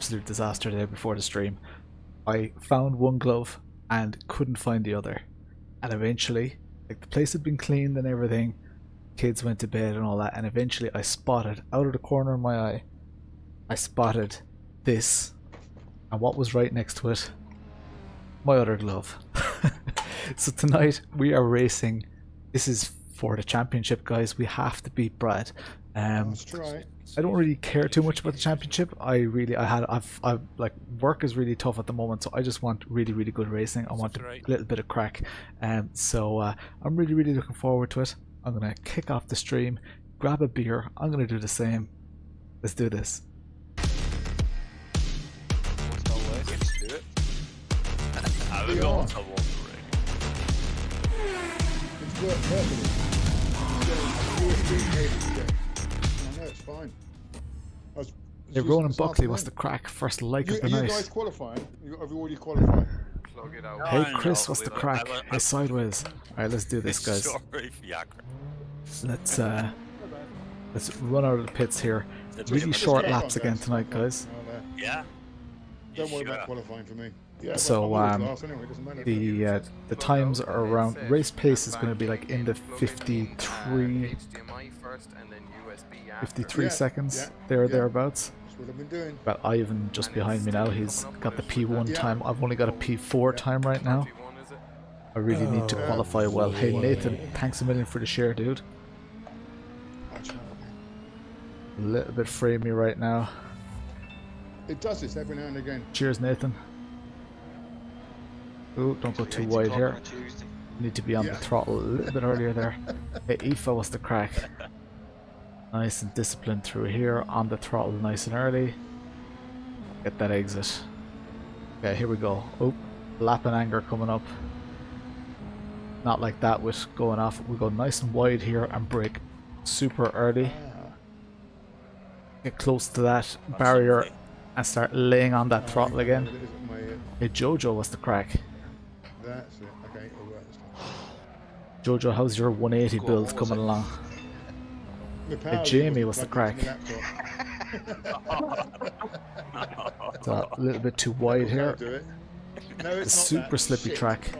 absolute disaster there before the stream. I found one glove and couldn't find the other, and eventually, like, the place had been cleaned and everything, kids went to bed and all that, and eventually I spotted, out of the corner of my eye, I spotted this, and what was right next to it? My other glove. So tonight we are racing. This is for the championship, guys. We have to beat Brad. Let's try. I don't really care too much about the championship. I've like, work is really tough at the moment, so I just want really good racing. I want a little bit of crack, so I'm really looking forward to it. I'm gonna kick off the stream, grab a beer. I'm gonna do the same. Let's do this. It's worked perfectly. I know, it's fine. Hey, Ronan Buckley was the crack. First like of the night. You guys qualifying? Have you already qualified? Hey Chris, what's the crack? Hey Sideways. Alright, let's do this, guys. Let's run out of the pits here. Really short laps again tonight, guys. Yeah. Don't worry about qualifying for me. Yeah, so the times are around, race pace is going to be like in the 53 seconds, thereabouts. That's what I've been doing. Well, Ivan just behind me now, he's got the P1 time. I've only got a P4 time right now. I really need to qualify well. Hey Nathan, thanks a million for the share, dude. A little bit framey right now. It does this every now and again. Cheers, Nathan. Ooh, don't go too wide here. Need to be on the throttle a little bit earlier there. Hey, Aoife, what's the crack? Nice and disciplined through here, on the throttle nice and early. Get that exit. Okay, here we go. Oh, lap and anger coming up. Not like that with going off. We go nice and wide here and brake super early. Get close to that barrier and start laying on that throttle again. Hey Jojo, what's the crack? That's it. Okay, all right. Jojo, how's your 180 build coming along? Hey Jamie, what's the crack? It's a little bit too wide here. It's a super slippy track.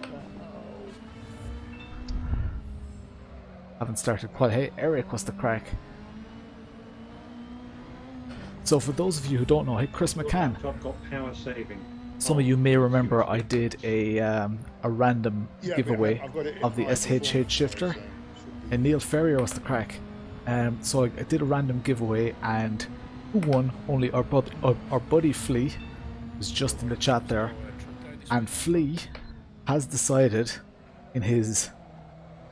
Haven't started quite. Hey Eric, what's the crack? So for those of you who don't know, hey Chris McCann. I've got power saving. Some of you may remember I did a random giveaway of the SHH shifter, and Neil Ferrier was the crack. So I did a random giveaway, and who won? Only our buddy Flea, who's just in the chat there, and Flea has decided, in his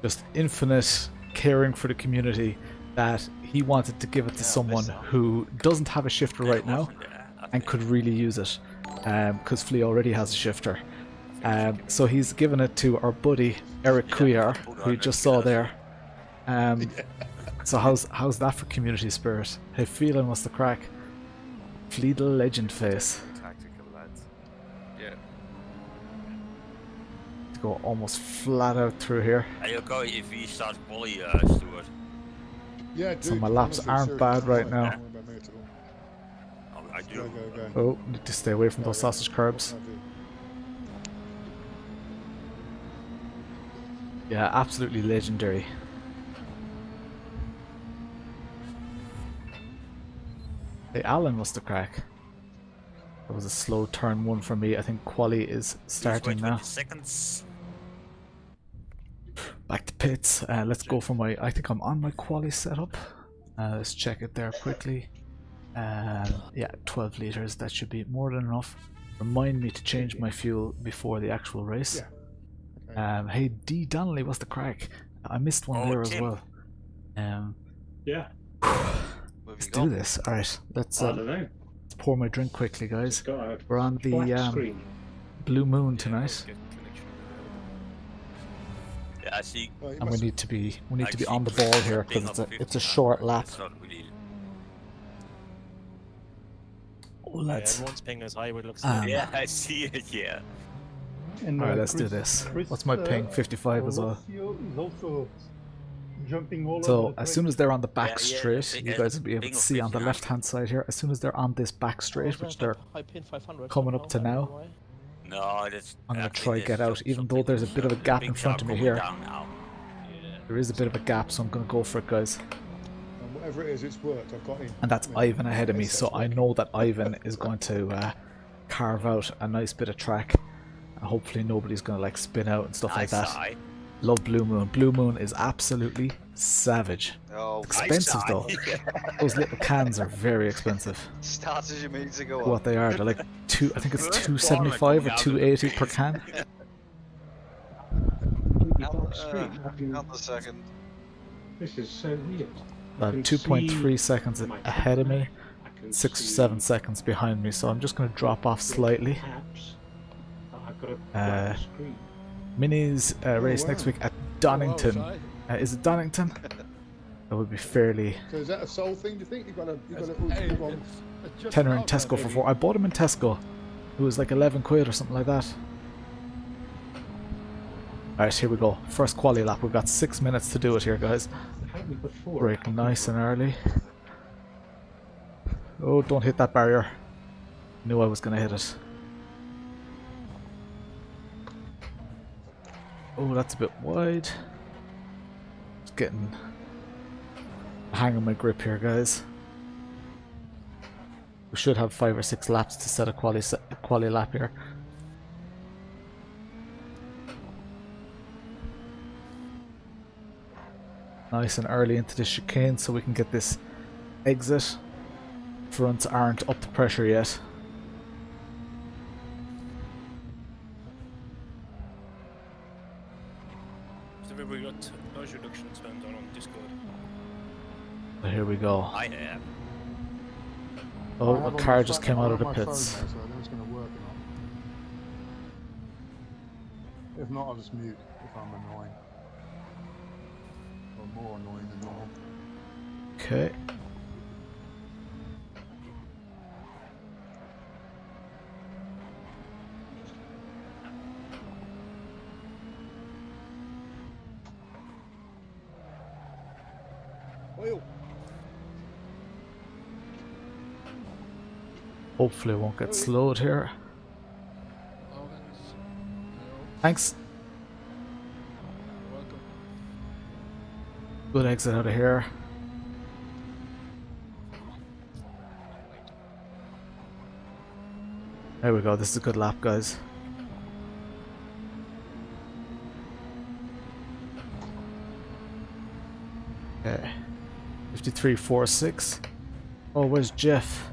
just infinite caring for the community, that he wanted to give it to someone who doesn't have a shifter right now and could really use it, because Flea already has a shifter. So he's given it to our buddy Eric Cuyar, who you just saw there. So how's that for community spirit? Hey Phelan, what's the crack? Flea the legend face. Tactical lads. Yeah. To go almost flat out through here. Hey, okay, if we start quality, Stuart. Yeah, dude, so my laps aren't bad right now. I do. Oh, need to stay away from those sausage curbs. Yeah, absolutely legendary. Hey Alan, what's the crack? That was a slow turn one for me. I think quali is starting now. Seconds. Back to pits. Let's go for my... I think I'm on my quali setup. Let's check it there quickly. Yeah, 12 liters. That should be more than enough. Remind me to change my fuel before the actual race. Yeah. Okay. Hey D Donnelly, what's the crack? I missed one there as well. Yeah. Let's do this. Alright, let's pour my drink quickly, guys. We're on the Blue Moon tonight. Yeah, I see. And we need to be on the ball here because it's a short lap. Oh lads. Everyone's ping is high, it looks yeah, I see it, yeah. Alright, let's do this. What's my ping? 55 as well. He's also jumping all So over the as soon as they're on the back Yeah, straight, the you guys will be able to thing of see on the Fitzgerald. left-hand side here. As soon as they're on this back straight, which they're I pinned 500 coming up to somehow, I don't know now, why. No, that's I'm going to actually try there's get out. Even though there's a bit of a gap in front of me here, Down now. Yeah. there is a bit of a gap, so I'm going to go for it, guys. And whatever it is, it's worked. I've got in. And that's Ivan ahead of me, so I know that Ivan is going to carve out a nice bit of track. And hopefully nobody's going to like spin out and stuff like that. Side. Love Blue Moon. Blue Moon is absolutely savage. Oh, Expensive though. Those little cans are very expensive. started your means ago. What they are, they're like I think it's 275 or 280 per can. Hang on a second. This is so weird. About 2.3 seconds ahead of me, 6 or 7 seconds behind me, so I'm just going to drop off slightly. I've got a black screen. Minis race next week at Donington. Is it Donington? That would be fairly. So is that a soul thing? Do you think you've got to? Tenner in Tesco for 4. I bought him in Tesco. It was like 11 quid or something like that. Alright, here we go. First quali lap. We've got 6 minutes to do it here, guys. Break nice and early. Oh, don't hit that barrier. Knew I was going to hit it. Oh, that's a bit wide. Just getting the hang of my grip here, guys. We should have 5 or 6 laps to set a quali lap here. Nice and early into the chicane so we can get this exit. Fronts aren't up to pressure yet. We got noise reduction turned on Discord. So here we go. I have. Oh, a car just came out of the pits. So I don't know if it's going to work or not. If not, I'll just mute if I'm annoying. Or more annoying than normal. Okay. Hopefully it won't get slowed here. Thanks. Good exit out of here. There we go, this is a good lap, guys. Okay. 53.46. Oh, where's Jeff?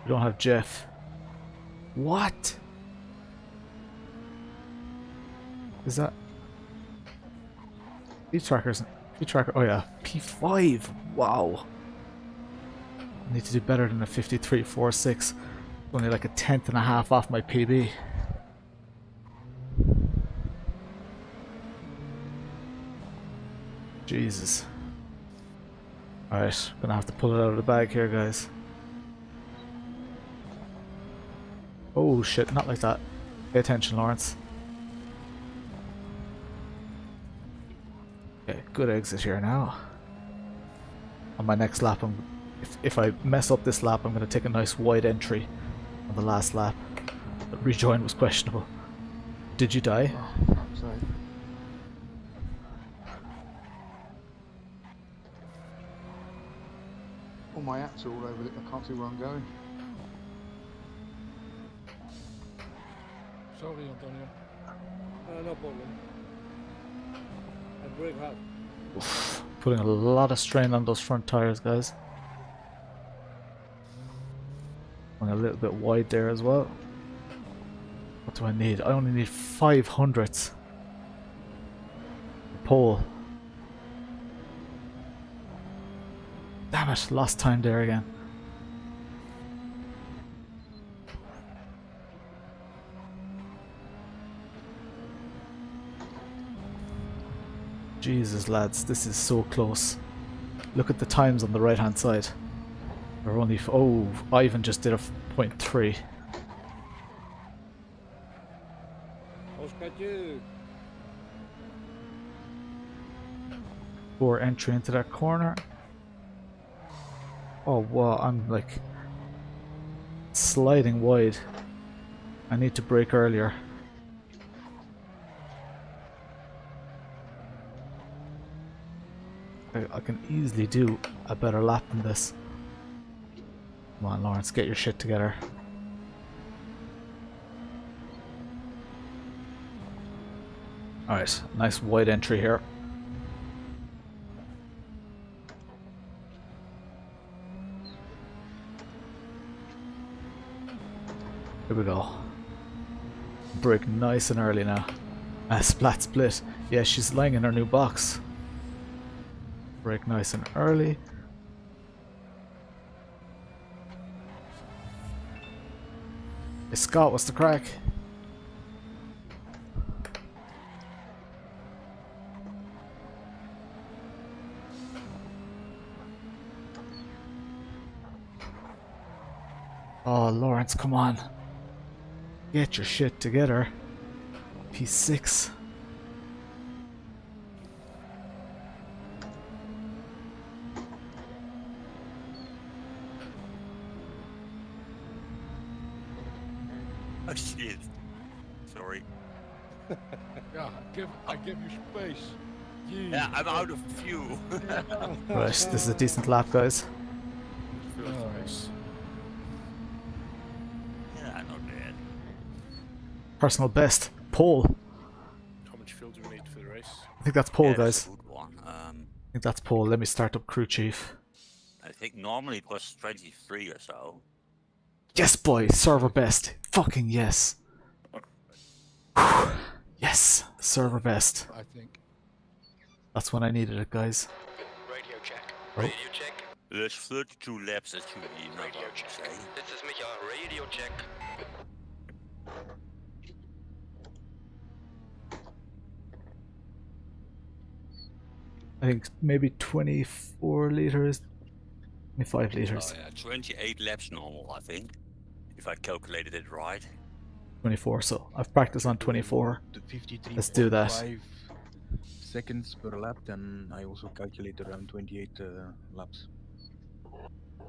We don't have Jeff. What? Is that P-trackers? P-tracker, oh yeah, P5, wow. I need to do better than a 53.46. Only like a 10th and a half off my PB. Jesus. Alright, gonna have to pull it out of the bag here, guys. Oh shit, not like that. Pay attention, Lawrence. Okay, good exit here now. On my next lap, if I mess up this lap, I'm going to take a nice wide entry on the last lap. The rejoin was questionable. Did you die? Oh, fuck's sake. All my apps are all over it. I can't see where I'm going. Sorry, Antonio. No problem. I brake hard. Oof, putting a lot of strain on those front tires, guys. Going a little bit wide there as well. What do I need? I only need 500ths. Pole. Damn it, lost time there again. Jesus, lads, this is so close. Look at the times on the right hand side. We're only oh, Ivan just did a 0.3. Poor entry into that corner. Oh wow, I'm like sliding wide. I need to brake earlier. I can easily do a better lap than this. Come on, Lawrence, get your shit together. Alright, nice wide entry here. Here we go. Brake nice and early now. Split. Yeah, she's lying in her new box. Brake nice and early. Hey Scott, what's the crack? Oh, Lawrence, come on. Get your shit together. P6. Oh shit. Sorry. Yeah, I give you space. Yeah, I'm out of fuel. Right, this is a decent lap, guys. Nice. Yeah, not bad. Personal best. Pole. How much fuel do we need for the race? I think that's pole, Yeah, that's guys. a good one. I think that's pole. Let me start up crew chief. I think normally it was 23 or so. Yes, boy. Server best. Fucking yes. Yes. Server best. I think. That's when I needed it, guys. Radio check. Oh. Radio check. There's 32 laps that should be enough, Radio I would check. say. This is Michael. Radio check. I think maybe 24 liters. 25 liters. Oh, yeah, 28 laps normal, I think. If I calculated it right. 24, so I've practiced on 24. Let's do that. 5 seconds per lap, then I also calculate around 28 laps.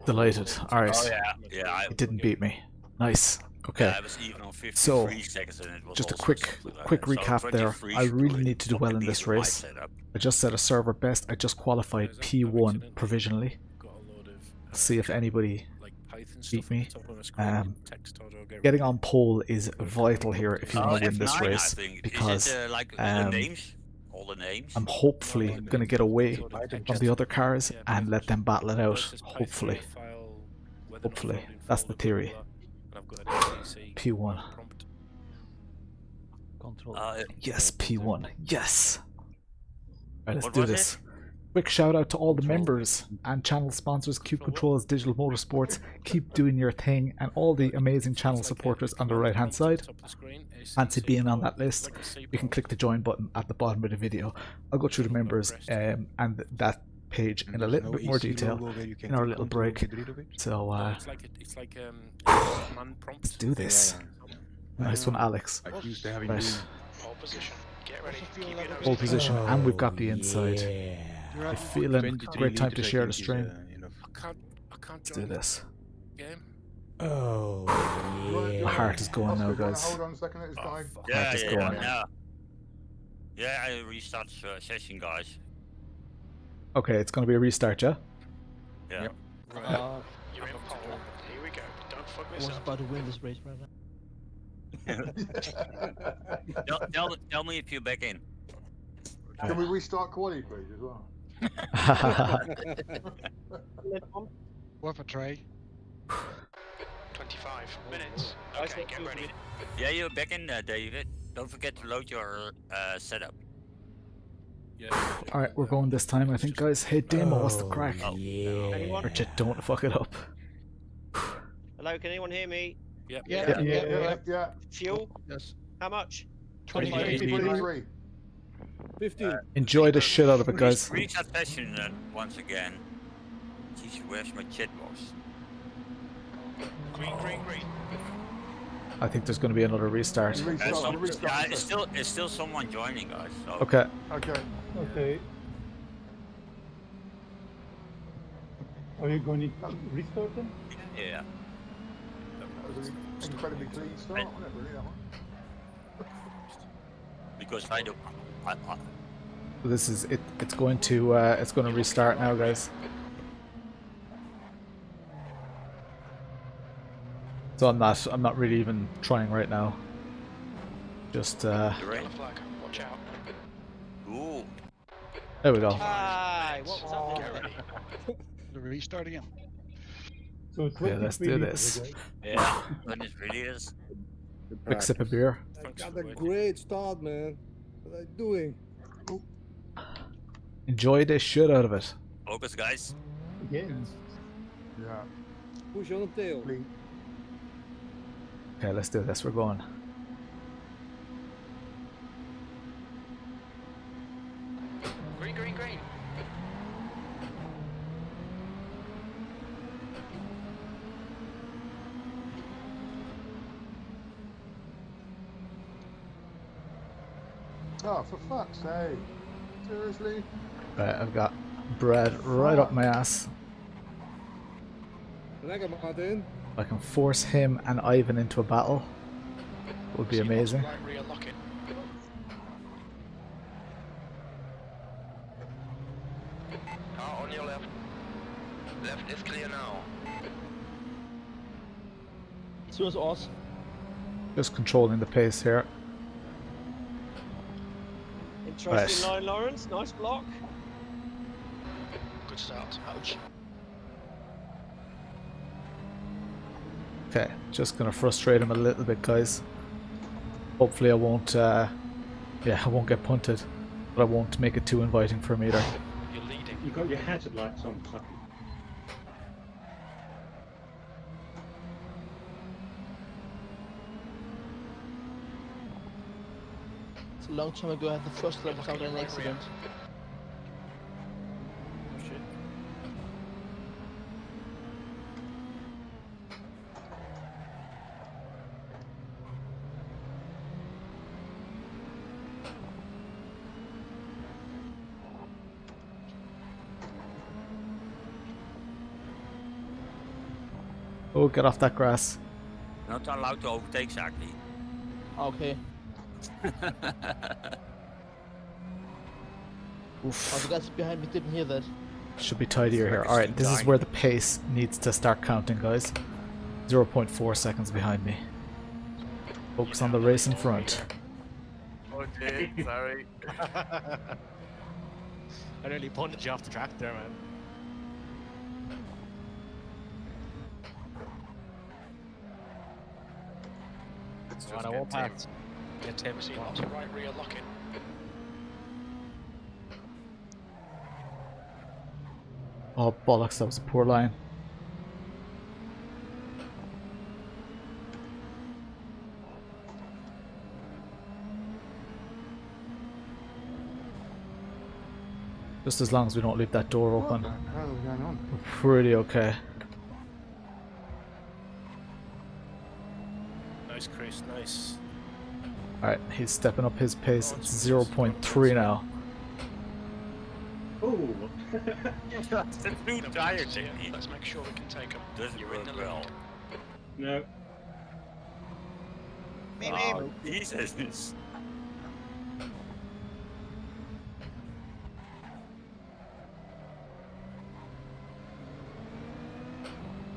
Delighted. Alright. Oh yeah, yeah. It didn't beat me. Nice. Okay. Yeah, I was even on 53 So, seconds and it was just a also quick something like quick that. recap So there. 23 I should really really need to do well in fucking this be my race. setup. I just set a server best. I just qualified P1 provisionally. Got a load of, See if anybody like Python beat stuff me. at the top of my screen, text auto, get Getting rid on pole is vital here if you want to win this F9, I race, think. because Is it, like the um, names? All the names? I'm hopefully going to get away from the other cars and let them battle it out. Hopefully. Hopefully. That's the theory. P1. Yes, P1. Yes. Alright, let's What do was this. Quick shout out to all the members and channel sponsors, Cube Controls, Digital Motorsports. Keep doing your thing, and all the amazing channel supporters on the right hand side. Fancy being on that list? You can click the join button at the bottom of the video. I'll go through the members and that page in a little bit more detail in our little break. So let's do this. Nice one, Alex. Right. Pole position. Get ready. Keep your nose Pole to position, and we've got the inside. Yeah. I'm feeling great time to share the stream. I can't Let's do this. game. Oh, My heart is going now, guys. Hold on a second, it's Oh, dying. fuck. Yeah, just yeah, go yeah, on. yeah. Yeah, I restart session, guys. Okay, it's going to be a restart, yeah? Yeah. Right. You're in pole. Here we go. Don't fuck this up. about to win this race right now. Tell me if you're back in. Can we restart quality, please, as well? What for Trey? 25 minutes. Okay, get ready. Yeah, you're back in, David. Don't forget to load your setup. Yeah. Alright, we're going this time, I think, guys. Hey, Demo, what's the crack? Anyone? Richard, don't fuck it up. Hello, can anyone hear me? Yep. Yeah. Fuel? Yes. How much? 23. 15. Enjoy the shit out of it, guys. Restart session once again. Jeez, where's my chat box? Green, green, green. I think there's going to be another restart. Yeah, it's still someone joining, guys. So. Okay. Okay. Okay. Are you going to restart them? Yeah. That was an incredibly clean start, wasn't it? Really, that one? Because I don't. This is it. It's going to restart now, guys. So I'm not really even trying right now. Just Yellow flag. Watch out. Ooh. there we go. Hi, what was that? Get ready. The restart again. So Yeah, let's do this. Yeah. And it really is. Quick sip of beer. I Thanks got for a waiting. great start, man. What are you doing? Enjoy the shit out of it. Focus, guys. Yeah. Yeah. Push on the tail. Flea. Okay, let's do this. We're going. Green, green, green. Oh, for fuck's sake. Seriously? Right, I've got bread right up my ass. Lekker, Martin. I can force him and Ivan into a battle. Would be amazing. Right rear lock it. On your left. Left is clear now. Towards us. Just controlling the pace here. Interesting line, Lawrence. Nice block. Good start. Ouch. Okay, just gonna frustrate him a little bit, guys. Hopefully I won't I won't get punted, but I won't make it too inviting for him either. You're leading. You got your hazard lights on, Tucky. It's a long time ago I had the first lap without an accident. Oh shit. Oh, get off that grass. Not allowed to overtake, exactly. Okay. Oof. Oh, the guys behind me didn't hear that. Should be tidier here. Alright, this is where the pace needs to start counting, guys. 0.4 seconds behind me. Focus on the race in front. Okay, sorry. I nearly punted you off the track there, man. Just I won't get Tim. pass. Get Tim. See, lots of right rear lock it. Oh, bollocks, that was a poor line. Just as long as we don't leave that door open, What the hell is going on? we're pretty okay. Nice, Chris. Nice. Alright, he's stepping up his pace. It's 0.3 now. Oh! That's too tired, So, yeah, Jimmy. let's make sure we can take them. Doesn't You're in the work well. lead. No. Oh, Jesus.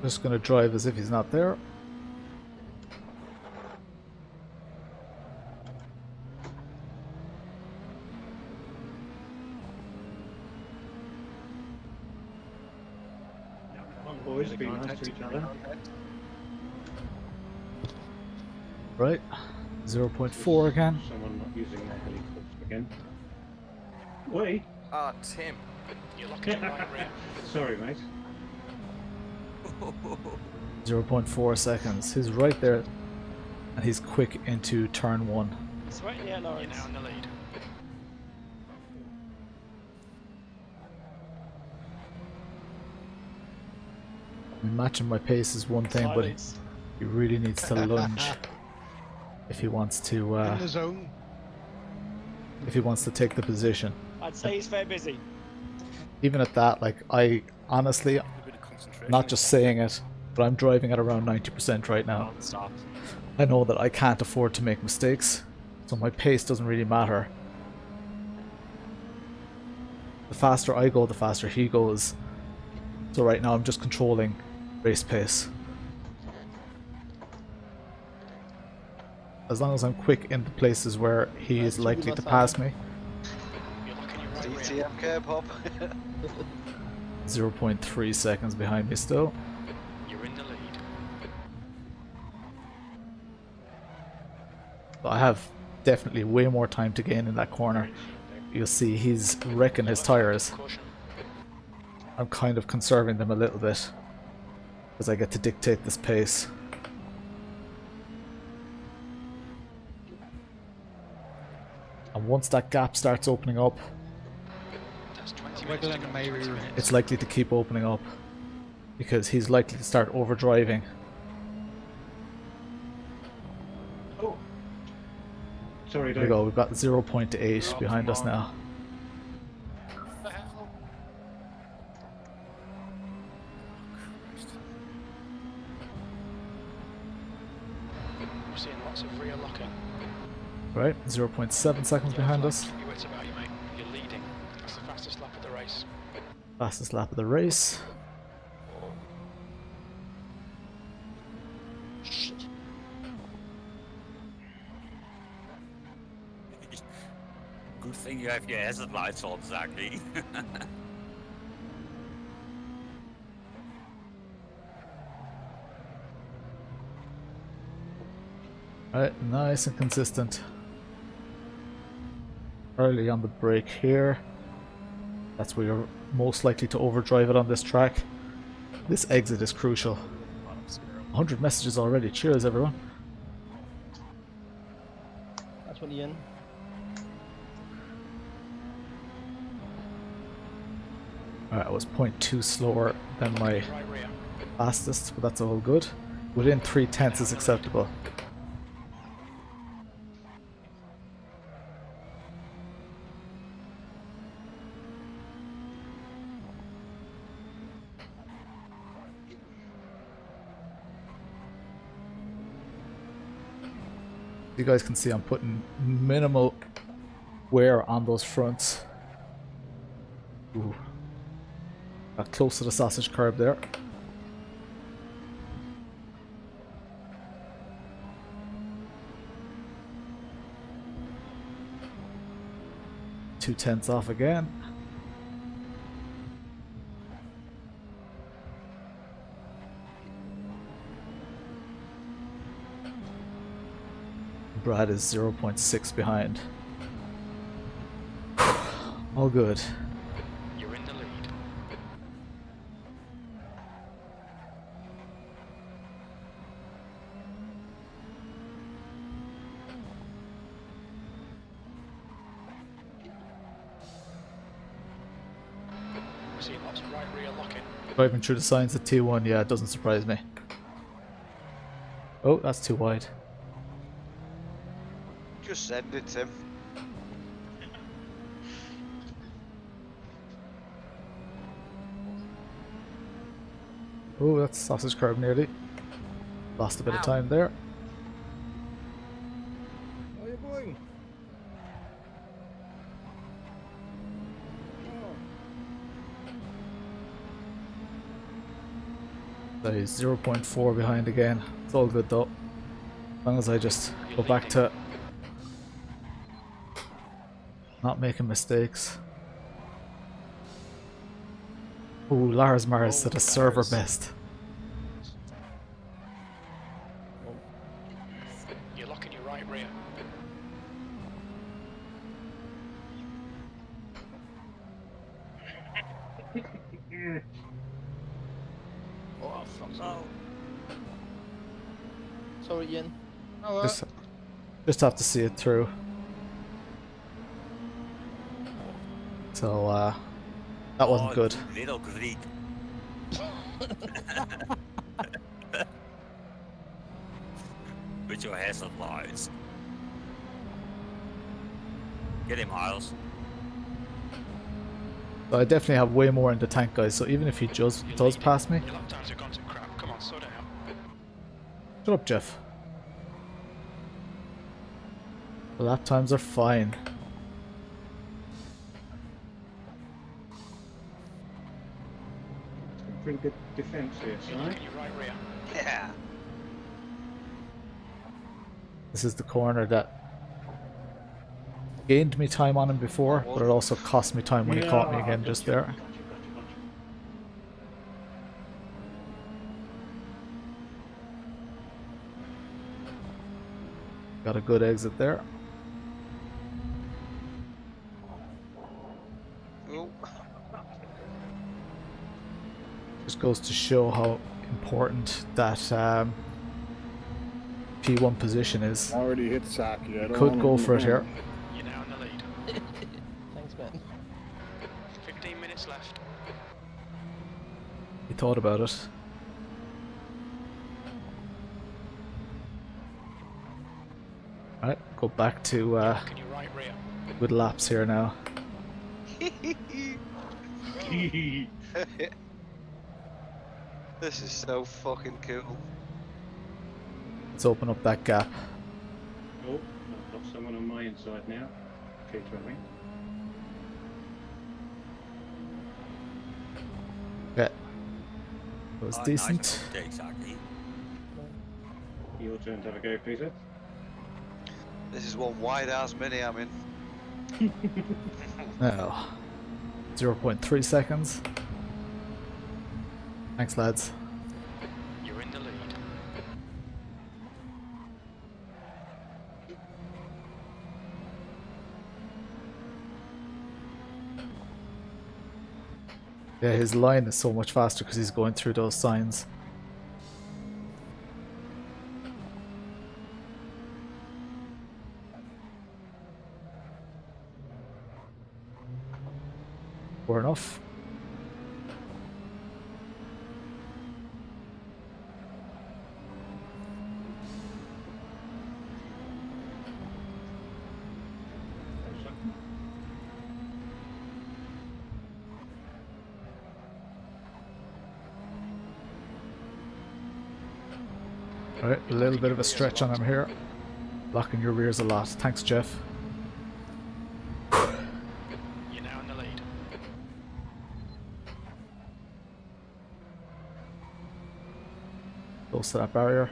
Just gonna drive as if he's not there. Come on, boys, be nice to each other. Right. 0.4 again. Someone not using their helicopter again. Wait! Ah, Tim. You're locking it right rear. Sorry, mate. 0.4 seconds. He's right there. And he's quick into turn 1. It's right there, You're Lawrence. now in the lead. Matching my pace is one thing, but Silence. he really needs to lunge if he wants to In the zone. take the position. I'd say he's fair busy. Even at that, like, I honestly, concentration. Not just saying it, but I'm driving at around 90% right now. Non-stop. I know that I can't afford to make mistakes, so my pace doesn't really matter. The faster I go, the faster he goes. So right now I'm just controlling race pace. As long as I'm quick in the places where he is likely to pass me. DTM pop. 0.3 seconds behind me still. You're in the lead. But I have definitely way more time to gain in that corner. You'll see he's wrecking his tires. I'm kind of conserving them a little bit as I get to dictate this pace. And once that gap starts opening up, it's likely to keep opening up because he's likely to start overdriving. Oh. Sorry, There we go, we've got 0.8 behind us now. We're seeing lots of rear locking. Right, 0.7 seconds behind us. Keep your wits about you, mate. You're leading. That's the fastest lap of the race. Fastest lap of the race. Good thing you have your hazard lights on, Zachary. Right, nice and consistent. Early on the brake here. That's where you're most likely to overdrive it on this track. This exit is crucial. 100 messages already. Cheers, everyone. That's when in. Alright, I was 0.2 slower than my fastest, but that's all good. Within 0.3 is acceptable. You guys can see I'm putting minimal wear on those fronts. Ooh. Got close to the sausage curb there. Two tenths off again. Brad is 0.6 behind. All good. You're in the lead. We're seeing lots of right rear locking. Driving through the signs at T1, yeah, it doesn't surprise me. Oh, that's too wide. Just send it, Tim. Oh, that's sausage curb nearly. Lost a bit of time there. How are you going? So he's 0.4 behind again. It's all good though. As long as I just go back to not making mistakes. Ooh, Lars Mars at a server best. You're locking your right rear. Oh, fuck. Sorry, Ian. Just have to see it through. So, that wasn't good. Little Greek. With your hazard lights. Get him, Miles. So I definitely have way more in the tank, guys, so even if he just does pass me... Your lap times have gone to crap. Come on, slow down. Shut up, Jeff. The lap times are fine. Pretty good defense here, You're Si. looking your right rear. Yeah. This is the corner that gained me time on him before, but it also cost me time when he caught me again just there. Gotcha. Got a good exit there. Oh. Just goes to show how important that P1 position is. Already hit Saki. I don't Could wanna go move for it on. here. You're now in the lead. Thanks, man. 15 minutes left. He thought about it. Alright, go back to Looking your right rear. good laps here now. This is so fucking cool. Let's open up that gap. Oh, I've got someone on my inside now. Okay, me. Okay. It was Oh, decent. Nice. Exactly. Your turn to have a go, Peter. This is one wide ass mini I'm in. No. 0.3 seconds. Thanks, lads. You're in the lead. Yeah, his line is so much faster because he's going through those signs. Poor enough. Alright, a little bit of a stretch on him here. Locking your rears a lot. Thanks, Jeff. You're now in the lead. Close to that barrier.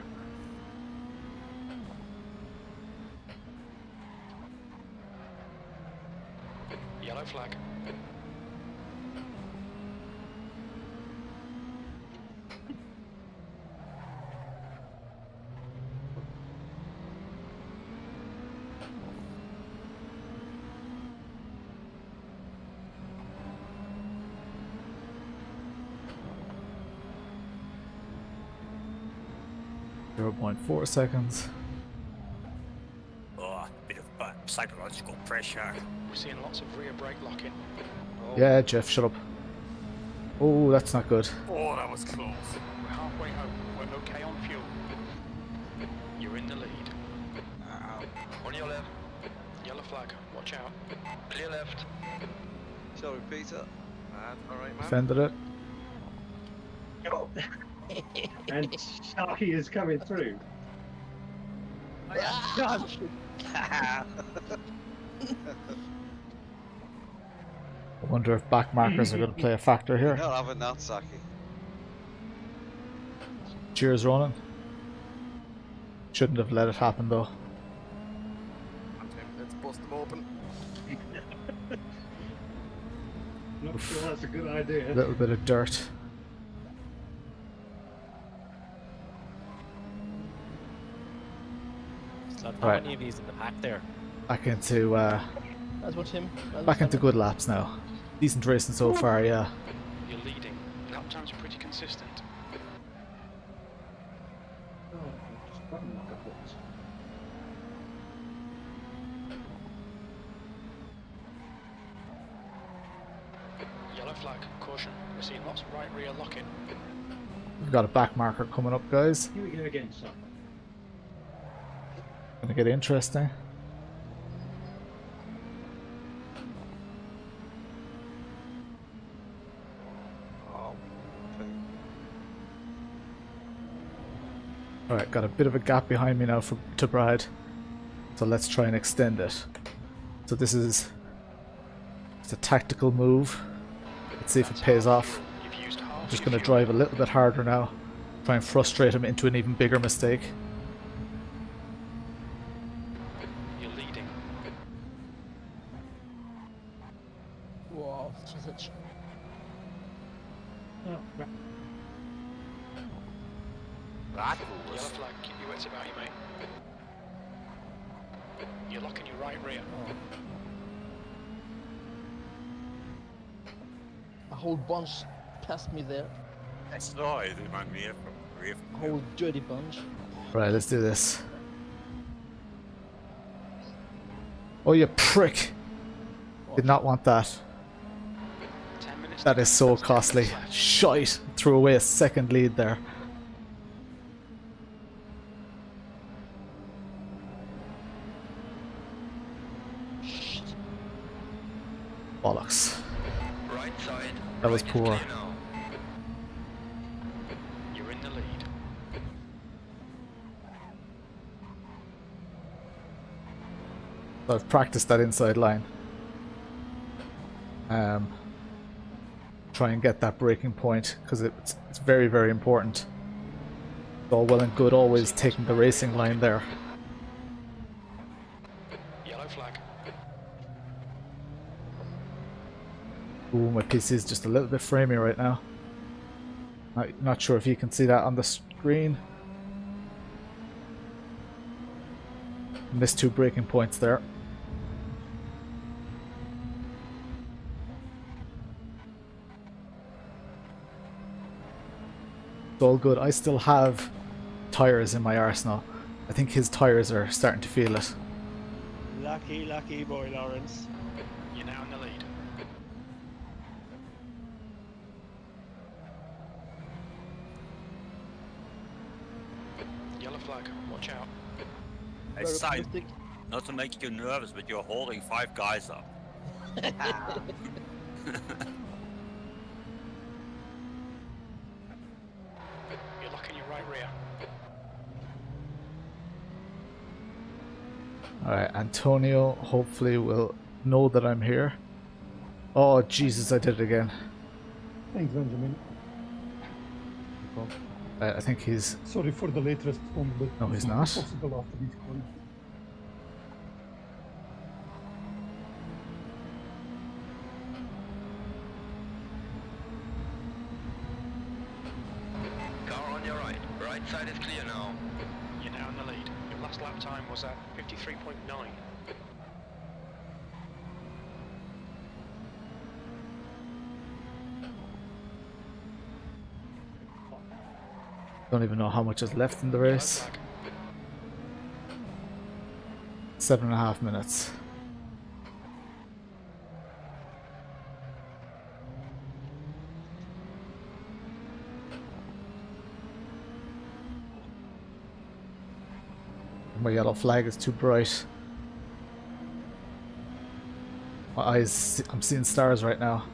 Yellow flag. .4 seconds. Oh, bit of psychological pressure. We're seeing lots of rear brake locking. Yeah, Jeff, shut up. Oh, that's not good. Oh, that was close. We're halfway home. We're okay on fuel. You're in the lead. On your left. Yellow flag. Watch out. On your left. Sorry, Peter. Alright, man. Defended it. And Saki is coming through. I wonder if back markers are going to play a factor here. Not having that, Saki. Cheers, Ronan. Shouldn't have let it happen though. Let's bust them open. Not sure that's a good idea. A little bit of dirt. How many of these in the pack there? Back into That's what him. back into good laps now. Decent racing so far, yeah. You're leading. Lap times are pretty consistent. Oh, just button like a horse. Yellow flag. Caution. We're seeing lots of right rear locking. We've got a back marker coming up, guys. Here we go again, son. Gonna get interesting. I've got a bit of a gap behind me now to Brad. So let's try and extend it. So this is it's a tactical move. Let's see if it pays off. I'm just going to drive a little bit harder now. Try and frustrate him into an even bigger mistake. You're leading. Wow, sausage. Oh, right. That Yellow was. flag, keep your wits about you, mate. You're locking your right rear. A whole bunch passed me there. That's right, it might be from A whole dirty bunch. Right, let's do this. Oh, you prick! Did not want that. 10 minutes. That is so costly. Shite! Threw away a second lead there. Bollocks. Right side. That was right is poor. clear now. You're in the lead. So I've practiced that inside line. Try and get that breaking point because it's very, very important. It's all well and good always taking the racing line there. Yellow flag. Ooh, my PC is just a little bit framey right now. Not sure if you can see that on the screen. Missed 2 breaking points there. It's all good. I still have tires in my arsenal. I think his tires are starting to feel it. Lucky boy, Lawrence. You're now in the lead. Yellow flag, watch out. A sign, not to make you nervous, but you're holding 5 guys up. You're locking your right rear. Alright, Antonio hopefully will know that I'm here. Oh Jesus, I did it again. Thanks, Benjamin. I think he's... Sorry for the late response, but No, he's it's not. possible after this call. Car on your right. Right side is clear now. You're now in the lead. Your last lap time was at 53.9. Don't even know how much is left in the Yellow race. flag. 7.5 minutes. My yellow flag is too bright. My eyes, I'm seeing stars right now.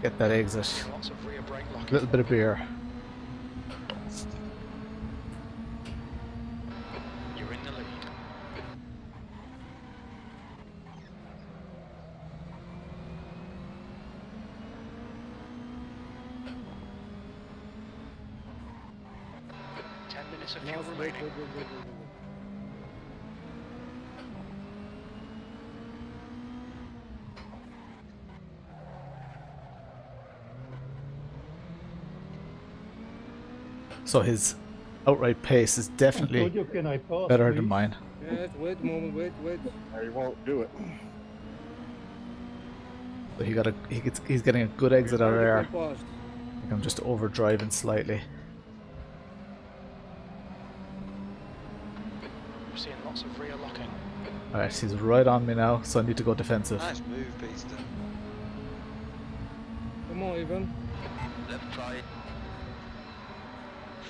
Get that exit. Lots of rear brake A locking. little bit of beer. You're in the lead. Of fuel remaining. So his outright pace is definitely better than mine. Yes, wait a moment, wait. I won't do it. So he's getting a good exit out of there. I Fast. think I'm just over driving slightly. We're seeing lots of rear locking. Alright, he's right on me now, so I need to go defensive. Nice move, Pietersen. Come on, Ivan. Left side.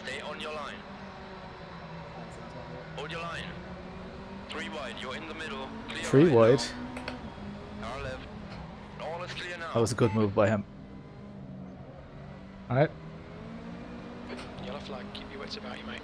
Stay on your line. Hold your line. 3 wide, you're in the middle. Clear 3 right wide. now. Car left. All is clear now. That was a good move by him. Alright. Yellow flag, keep your wits about you, mate.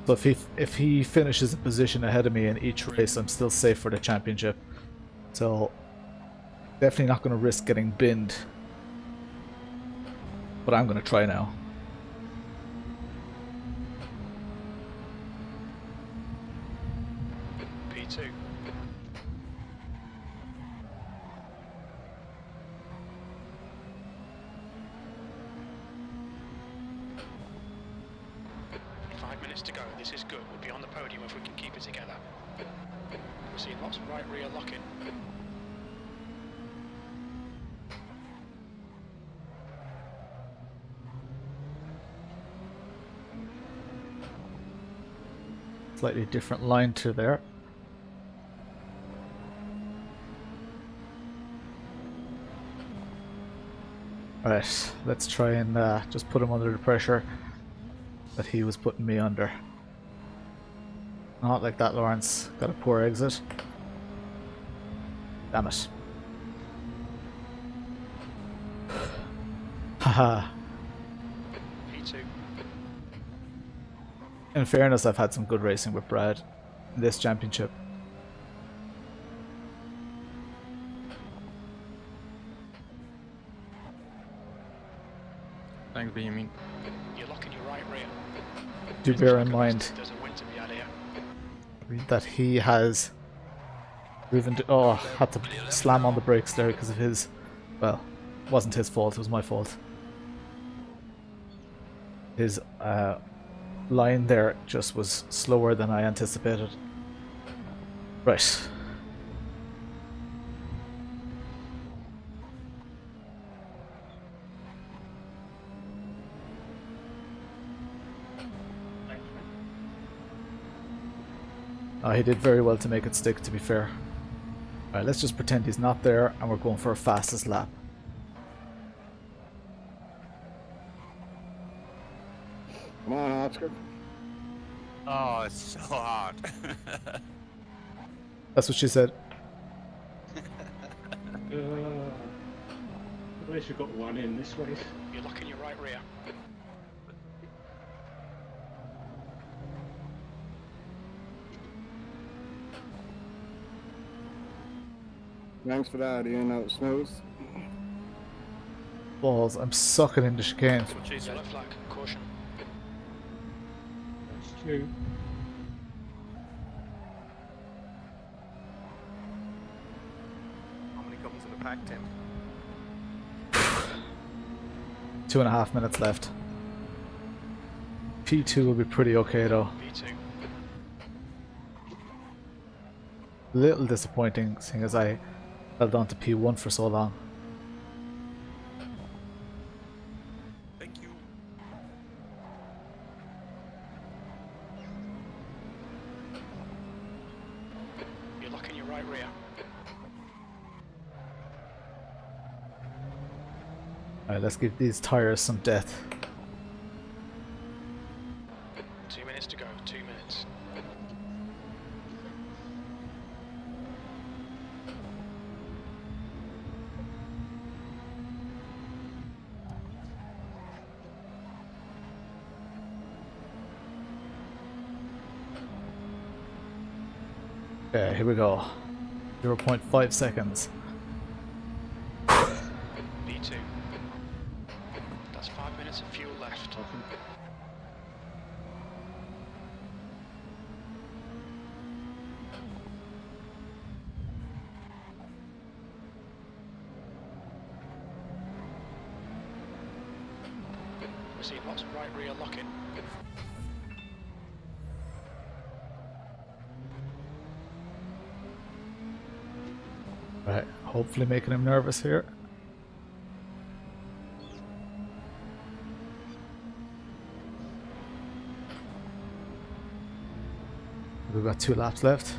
So if he finishes a position ahead of me in each race, I'm still safe for the championship. So definitely not going to risk getting binned. But I'm going to try now. P2. To go. This is good. We'll be on the podium if we can keep it together. We're seeing lots of right rear locking. Slightly different line to there. Alright, let's try and just put him under the pressure that he was putting me under. Not like that, Lawrence. Got a poor exit. Damn it. Haha. P2. In fairness, I've had some good racing with Brad in this championship. Thanks, Damien. You're locking your right rear. Do bear in mind There's a win to be had here. that he has driven to, oh, had to slam on the brakes there because of his, well, it wasn't his fault, it was my fault. His line there just was slower than I anticipated. Right. He did very well to make it stick, to be fair. Alright, let's just pretend he's not there and we're going for a fastest lap. Come on, Oscar. Oh, it's so hard. That's what she said. At least you got one in this race. You're locking your right rear. Thanks for that, Ian. That was smooth. Balls, I'm sucking into chicane. That's what she said. Yellow flag, caution. That's two. How many comes in the pack, Tim? 2.5 minutes left. P2 will be pretty okay though. P2. A little disappointing seeing as I held on to P1 for so long. Thank you. You're locking your right rear. Alright, let's give these tires some death. 2 minutes to go, 2 minutes. Okay, here we go. 0.5 seconds. B2. That's 5 minutes of fuel left. We're seeing lots of right rear locking. Right, hopefully making him nervous here. We've got 2 laps left.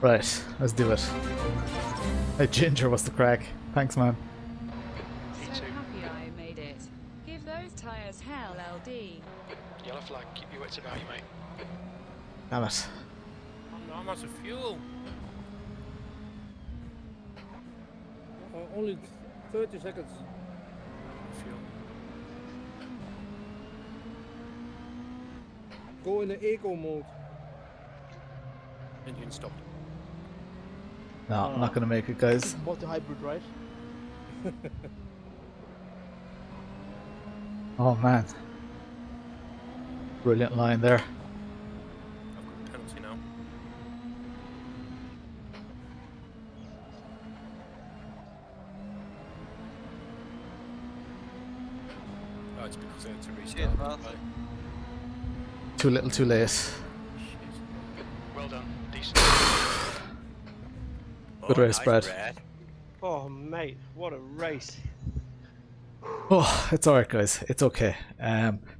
Right, let's do it. Hey Ginger, what's the crack? Thanks, man. So happy I made it. Give those tires hell, LD. Yellow flag, keep your wits about you, mate. Damn it. I'm out of fuel. Only 30 seconds. Fuel. Go in the eco mode. Engine stopped. No, I'm not gonna make it, guys. Multi-hybrid, right? Oh man. Brilliant line there. I've got a penalty now. Oh, it's because I had to restart. Too little, too late. Well done. Decent. Good race, Brad. Oh, mate, what a race. Oh, it's alright, guys. It's okay.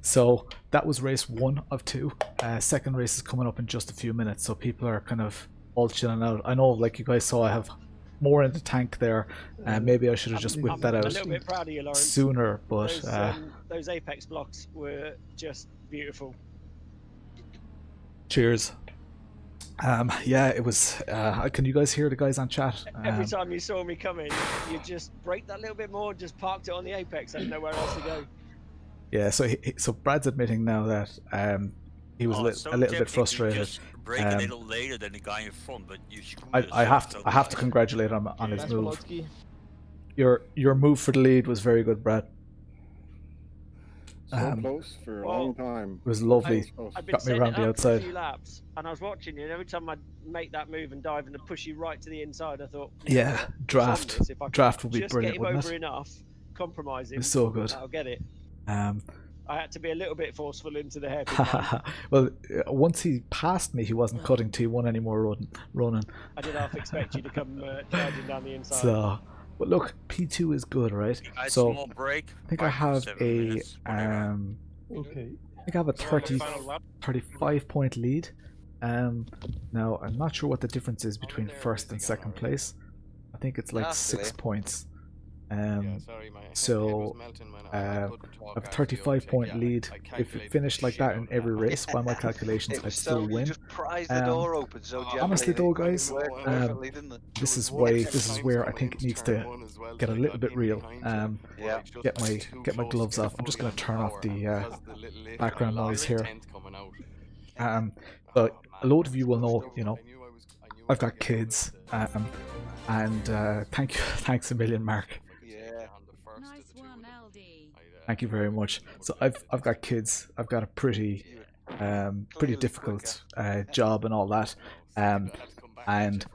So that was race 1 of 2. Second race is coming up in just a few minutes, so people are kind of all chilling out. I know, like you guys saw, I have more in the tank there. Maybe I should have just whipped that out a little bit proud of you, Lawrence. sooner, but those apex blocks were just beautiful. cheers. Yeah, it was. Can you guys hear the guys on chat? Every time you saw me coming, you just brake that little bit more, just parked it on the apex, and nowhere else to go. Yeah, so Brad's admitting now that he was a little bit frustrated. Just brake a little later than the guy in front, but you I have to congratulate him on his move. Your move for the lead was very good, Brad. So close for a long time. It was lovely. Got me around the outside. A few laps, and I was watching you, and every time I'd make that move and dive and to push you right to the inside, I thought, yeah, draft would be brilliant, wouldn't it? Just get him over enough, compromise him. It's so good. I'll get it. I had to be a little bit forceful into the hairpin. Well, once he passed me, he wasn't cutting T1 anymore, running. I did half expect you to come charging down the inside. So, but look, P2 is good, right? So I think I have a Okay. I think I have a 35 point lead. Now I'm not sure what the difference is between first and second place. I think it's like 6 points. So I have a 35 point lead. If it finished like that in every race, by my calculations, I'd still win. Honestly though, guys, this is where I think it needs to get a little bit real. Get my gloves off. I'm just gonna turn off the background noise here. But a lot of you will know, I've got kids, and thanks a million, Marc. Thank you very much. So I've got kids. I've got a pretty difficult job and all that, and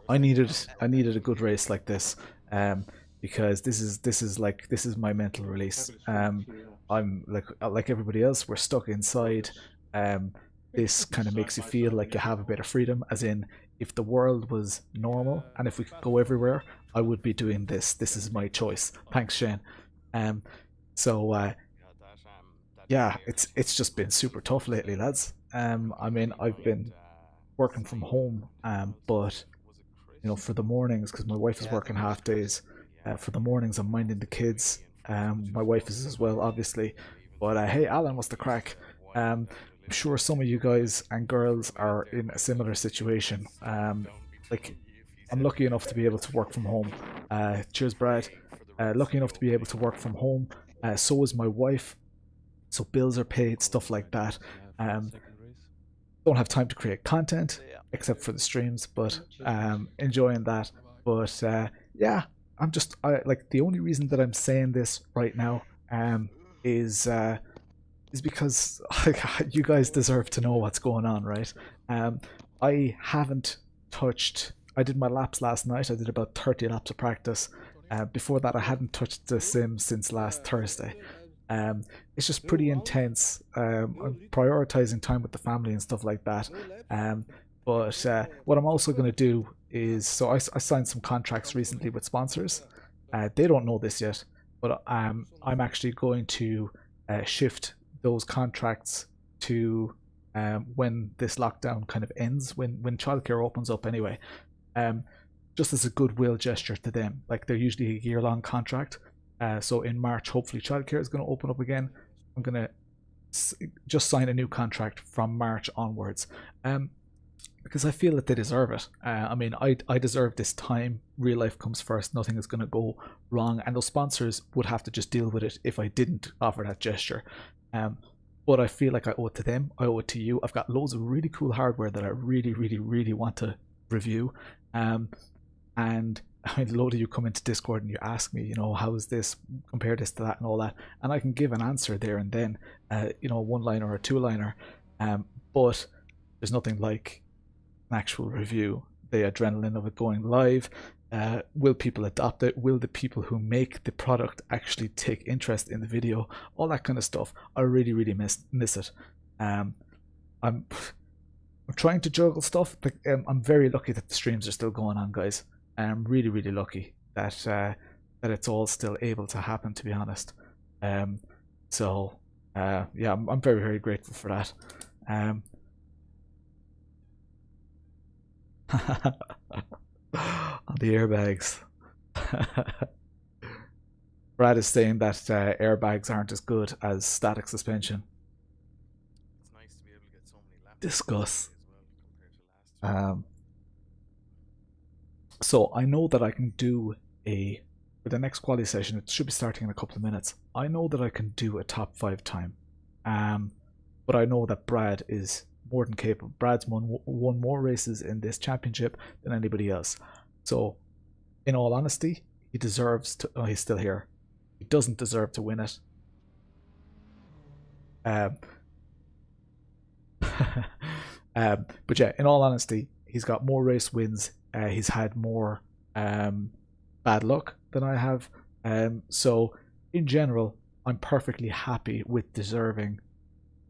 I needed a good race like this, because this is my mental release. I'm like everybody else. We're stuck inside. This kind of makes you feel like you have a bit of freedom, as in, if the world was normal and if we could go everywhere, I would be doing this. This is my choice. Thanks, Shane. Yeah, it's just been super tough lately, lads. I mean, I've been working from home, but for the mornings, because my wife is working half days, for the mornings I'm minding the kids. My wife is as well, obviously. But hey, Alan, what's the crack? I'm sure some of you guys and girls are in a similar situation. Like, I'm lucky enough to be able to work from home. Cheers, Brad. Lucky enough to be able to work from home. So is my wife. So bills are paid, stuff like that. Don't have time to create content except for the streams, but enjoying that. But yeah, like, the only reason that I'm saying this right now is because you guys deserve to know what's going on, right? I haven't touched. I did my laps last night. I did about 30 laps of practice. Before that, I hadn't touched the sim since last Thursday. It's just pretty intense. I'm prioritizing time with the family and stuff like that. But what I'm also going to do is, so I signed some contracts recently with sponsors. They don't know this yet, but I'm actually going to shift those contracts to when this lockdown kind of ends, when childcare opens up anyway. just as a goodwill gesture to them. Like, they're usually a year-long contract. So in March, hopefully childcare is going to open up again. I'm going to just sign a new contract from March onwards. Because I feel that they deserve it. I mean, I deserve this time. Real life comes first. Nothing is going to go wrong. And those sponsors would have to just deal with it if I didn't offer that gesture. But I feel like I owe it to them. I owe it to you. I've got loads of really cool hardware that I really want to review. And I mean, a load of you come into Discord and you ask me, you know, how is this, compare this to that and all that. And I can give an answer there and then, you know, a one-liner or a two-liner. But there's nothing like an actual review. The adrenaline of it going live. Will people adopt it? Will the people who make the product actually take interest in the video? All that kind of stuff. I really miss it. I'm trying to juggle stuff. I'm very lucky that the streams are still going on, guys. I'm really lucky that that it's all still able to happen, to be honest. So yeah, I'm very grateful for that. On the airbags. Brad is saying that airbags aren't as good as static suspension. It's nice to be able to get so many laps. Discuss. As well, compared to last. So I know that I can do for the next quality session, it should be starting in a couple of minutes. I know that I can do a top 5 time. But I know that Brad is more than capable. Brad's won more races in this championship than anybody else. So, in all honesty, he deserves to. Oh, he's still here. He doesn't deserve to win it. But yeah, in all honesty, he's got more race wins. He's had more bad luck than I have. So, in general, I'm perfectly happy with deserving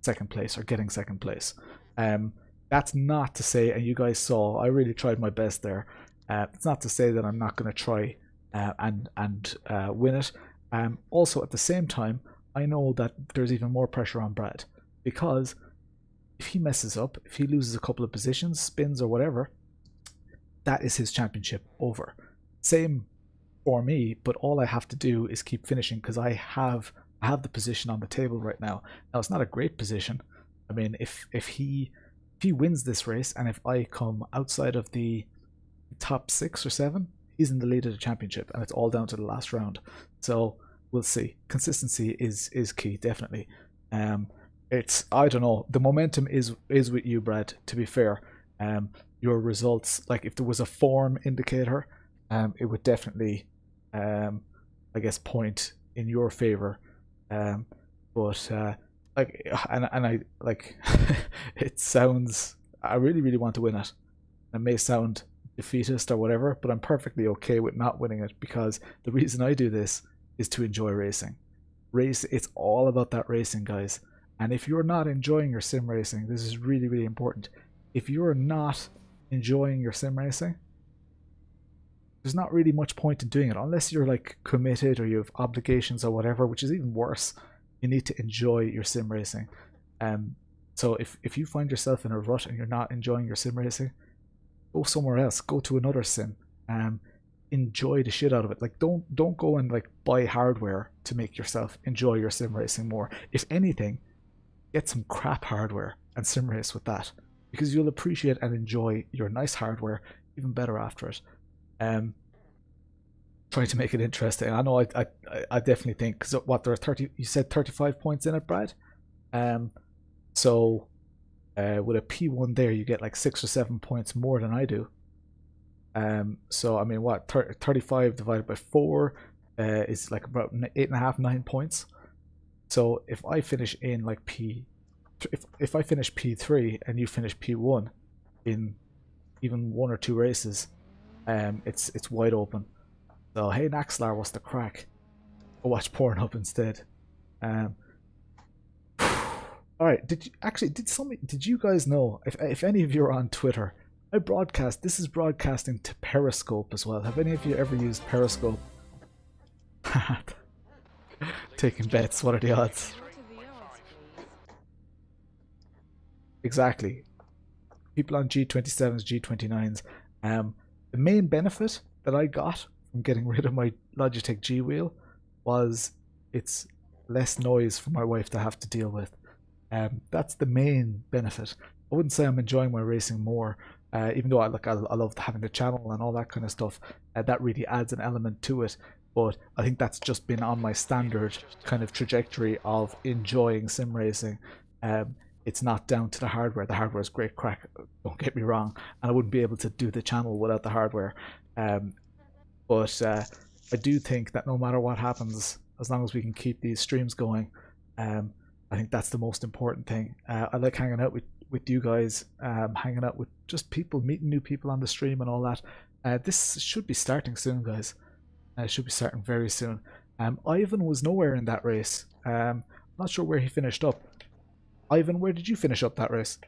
second place or getting second place. That's not to say, and you guys saw, I really tried my best there. It's not to say that I'm not going to try and win it. Also, at the same time, I know that there's even more pressure on Brad, because if he messes up, if he loses a couple of positions, spins or whatever, that is his championship over. Same for me, but all I have to do is keep finishing, because I have the position on the table right now. Now, it's not a great position. I mean, if he wins this race, and if I come outside of the top 6 or 7, he's in the lead of the championship, and it's all down to the last round. So we'll see. Consistency is key, definitely. It's, I don't know, the momentum is with you, Brad, to be fair. Your results, like if there was a form indicator, it would definitely I guess point in your favor. But like, and I like it sounds, I really want to win it. It may sound defeatist or whatever, but I'm perfectly okay with not winning it, because the reason I do this is to enjoy racing. It's all about that racing, guys. And if you're not enjoying your sim racing, this is really important. If you're not enjoying your sim racing, there's not really much point in doing it, unless you're like committed or you have obligations or whatever, which is even worse. You need to enjoy your sim racing. So if you find yourself in a rut and you're not enjoying your sim racing, go somewhere else. Go to another sim. Enjoy the shit out of it. Like, don't go and like buy hardware to make yourself enjoy your sim racing more. If anything, get some crap hardware and sim race with that, because you'll appreciate and enjoy your nice hardware even better after it. Trying to make it interesting. I know I definitely think, because what, there are 30, you said 35 points in it, Brad. So with a P1 there, you get like 6 or 7 points more than I do. So I mean, what, 35 divided by 4 is like about 8.5, 9 points. So if I finish in like if I finish P3 and you finish P1 in even 1 or 2 races, it's wide open. So hey Naxalar, what's the crack? I'll watch Pornhub instead. Alright, did you guys know, if any of you are on Twitter, I broadcast, this is broadcasting to Periscope as well. Have any of you ever used Periscope? Taking bets, what are the odds? Exactly. People on G27s, G29s, The main benefit that I got from getting rid of my Logitech G wheel was it's less noise for my wife to have to deal with. That's the main benefit. I wouldn't say I'm enjoying my racing more, even though I love having the channel and all that kind of stuff. That really adds an element to it. But I think that's just been on my standard kind of trajectory of enjoying sim racing. It's not down to the hardware. The hardware is great crack, don't get me wrong, and I wouldn't be able to do the channel without the hardware. But I do think that no matter what happens, as long as we can keep these streams going, I think that's the most important thing. I like hanging out with you guys, hanging out with just people, meeting new people on the stream and all that. This should be starting soon, guys. It should be starting very soon. Ivan was nowhere in that race. Not sure where he finished up. Ivan, where did you finish up that race?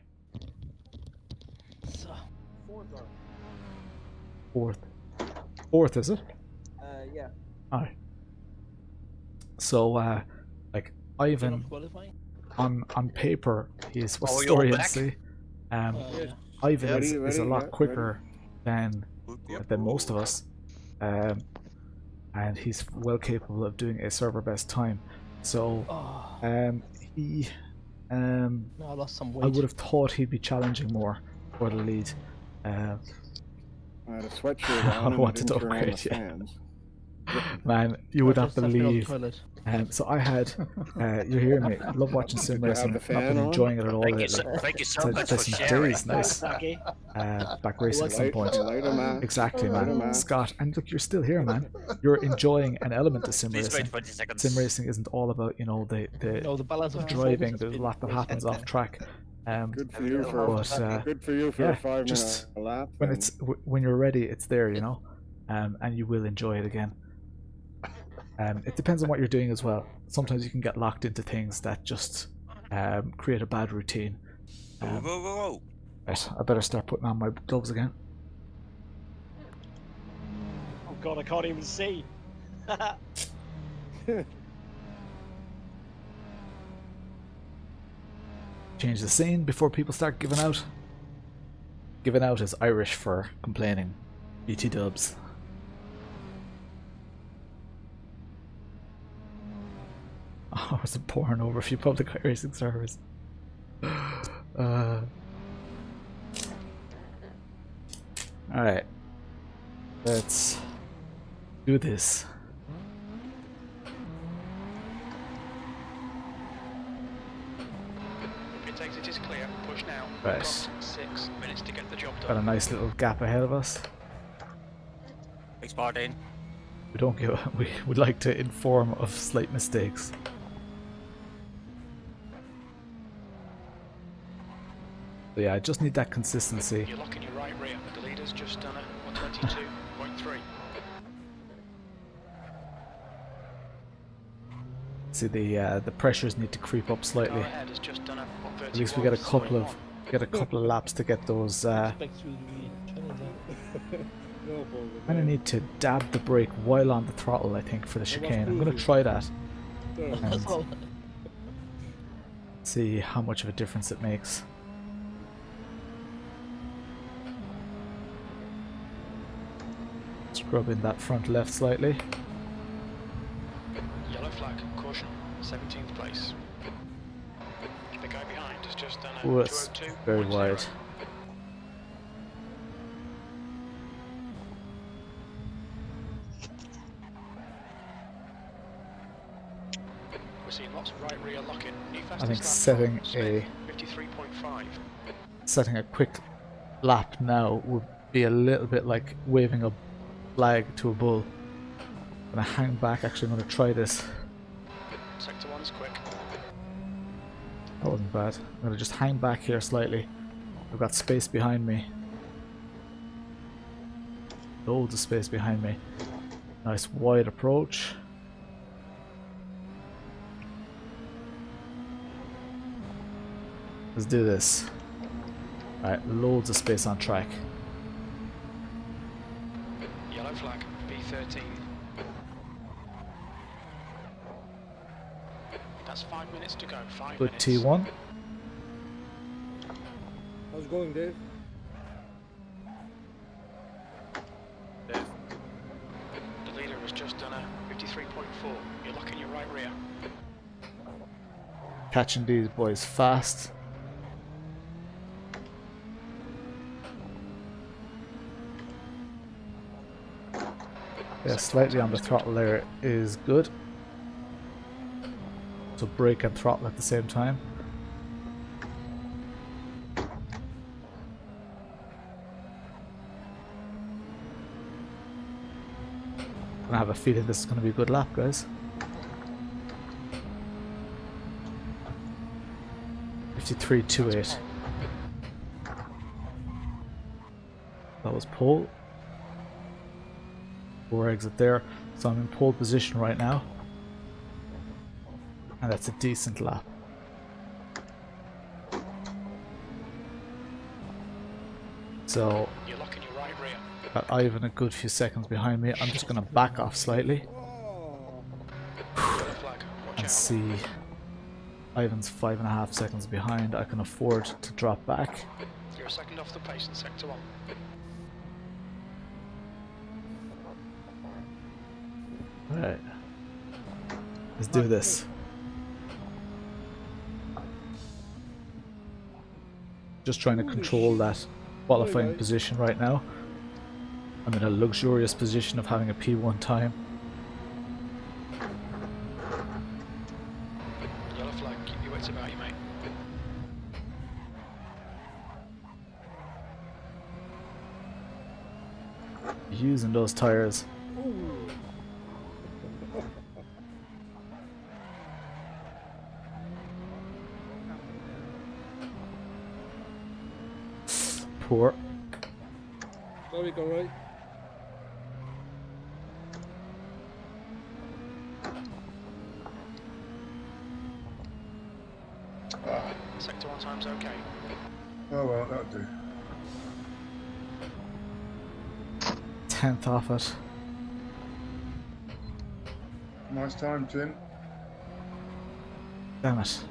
Fourth, is it? Yeah. Alright. So, like, Ivan, on paper, he's what's the story in see? Ivan is a lot quicker than most of us. And he's well capable of doing a server best time. So, he... I lost some weight. I would have thought he'd be challenging more for the lead. I had a sweatshirt on. I wanted to upgrade, yeah. Man, you would not believe. So I had, you hear me? I love watching sim racing. I've been enjoying it at all. Thank you so much for sharing. Days, nice. Back racing at some point. Exactly, man. Scott, and look, you're still here, man. You're enjoying an element of sim racing. Sim racing isn't all about, you know, the balance of driving. There's a lot that happens off track. Good for you for a 5-minute lap. When you're ready, it's there, you know, and you will enjoy it again. It depends on what you're doing as well. Sometimes you can get locked into things that just create a bad routine. Right, I better start putting on my gloves again. Oh god, I can't even see. Change the scene before people start giving out. Giving out is Irish for complaining. BT dubs. Hours of pouring over a few public racing servers. Alright. Let's do this. Pit exit is clear. Push now. Right. 6 minutes to get the job done. Got a nice little gap ahead of us. Thanks, Martin. We don't give. We would like to inform of slight mistakes. So yeah, I just need that consistency. You're locking your right rear. The leader's just done a 122.3. See the pressures need to creep up slightly. At least we get a couple of laps to get those. I need to dab the brake while on the throttle, I think, for the chicane. I'm going to try that. And see how much of a difference it makes. Scrub in that front left slightly. Yellow flag, caution, 17th place. The guy behind has just done a Ooh, that's very wide. We're seeing lots of right rear lock-in. I think setting a quick lap now would be a little bit like waving a flag to a bull. I'm gonna hang back. Actually, I'm gonna try this. Sector 1 is quick. That wasn't bad. I'm gonna just hang back here slightly. I've got space behind me. Loads of space behind me. Nice wide approach. Let's do this. Alright, loads of space on track. Yellow flag, B13. That's 5 minutes to go. 5 Good minutes. T1. How's it going, Dave? You're locking your right rear. Catching these boys fast. Yeah, slightly on the throttle there is good. So brake and throttle at the same time. I have a feeling this is going to be a good lap, guys. 53.28. That was pole. 4 exit there, so I'm in pole position right now. And that's a decent lap. So got Ivan a good few seconds behind me. I'm just going to back off slightly and see. Ivan's 5.5 seconds behind. I can afford to drop back. You're a second off the pace in sector 1. Alright. Let's do this. Just trying to control that qualifying position right now. I'm in a luxurious position of having a P1 time. Yellow flag, keep your wits about you, mate. Using those tires. Poor. Sorry, go right. Sector 1 time's okay. Oh well, that'll do. 10th off it. Nice time, Jim. Damn it.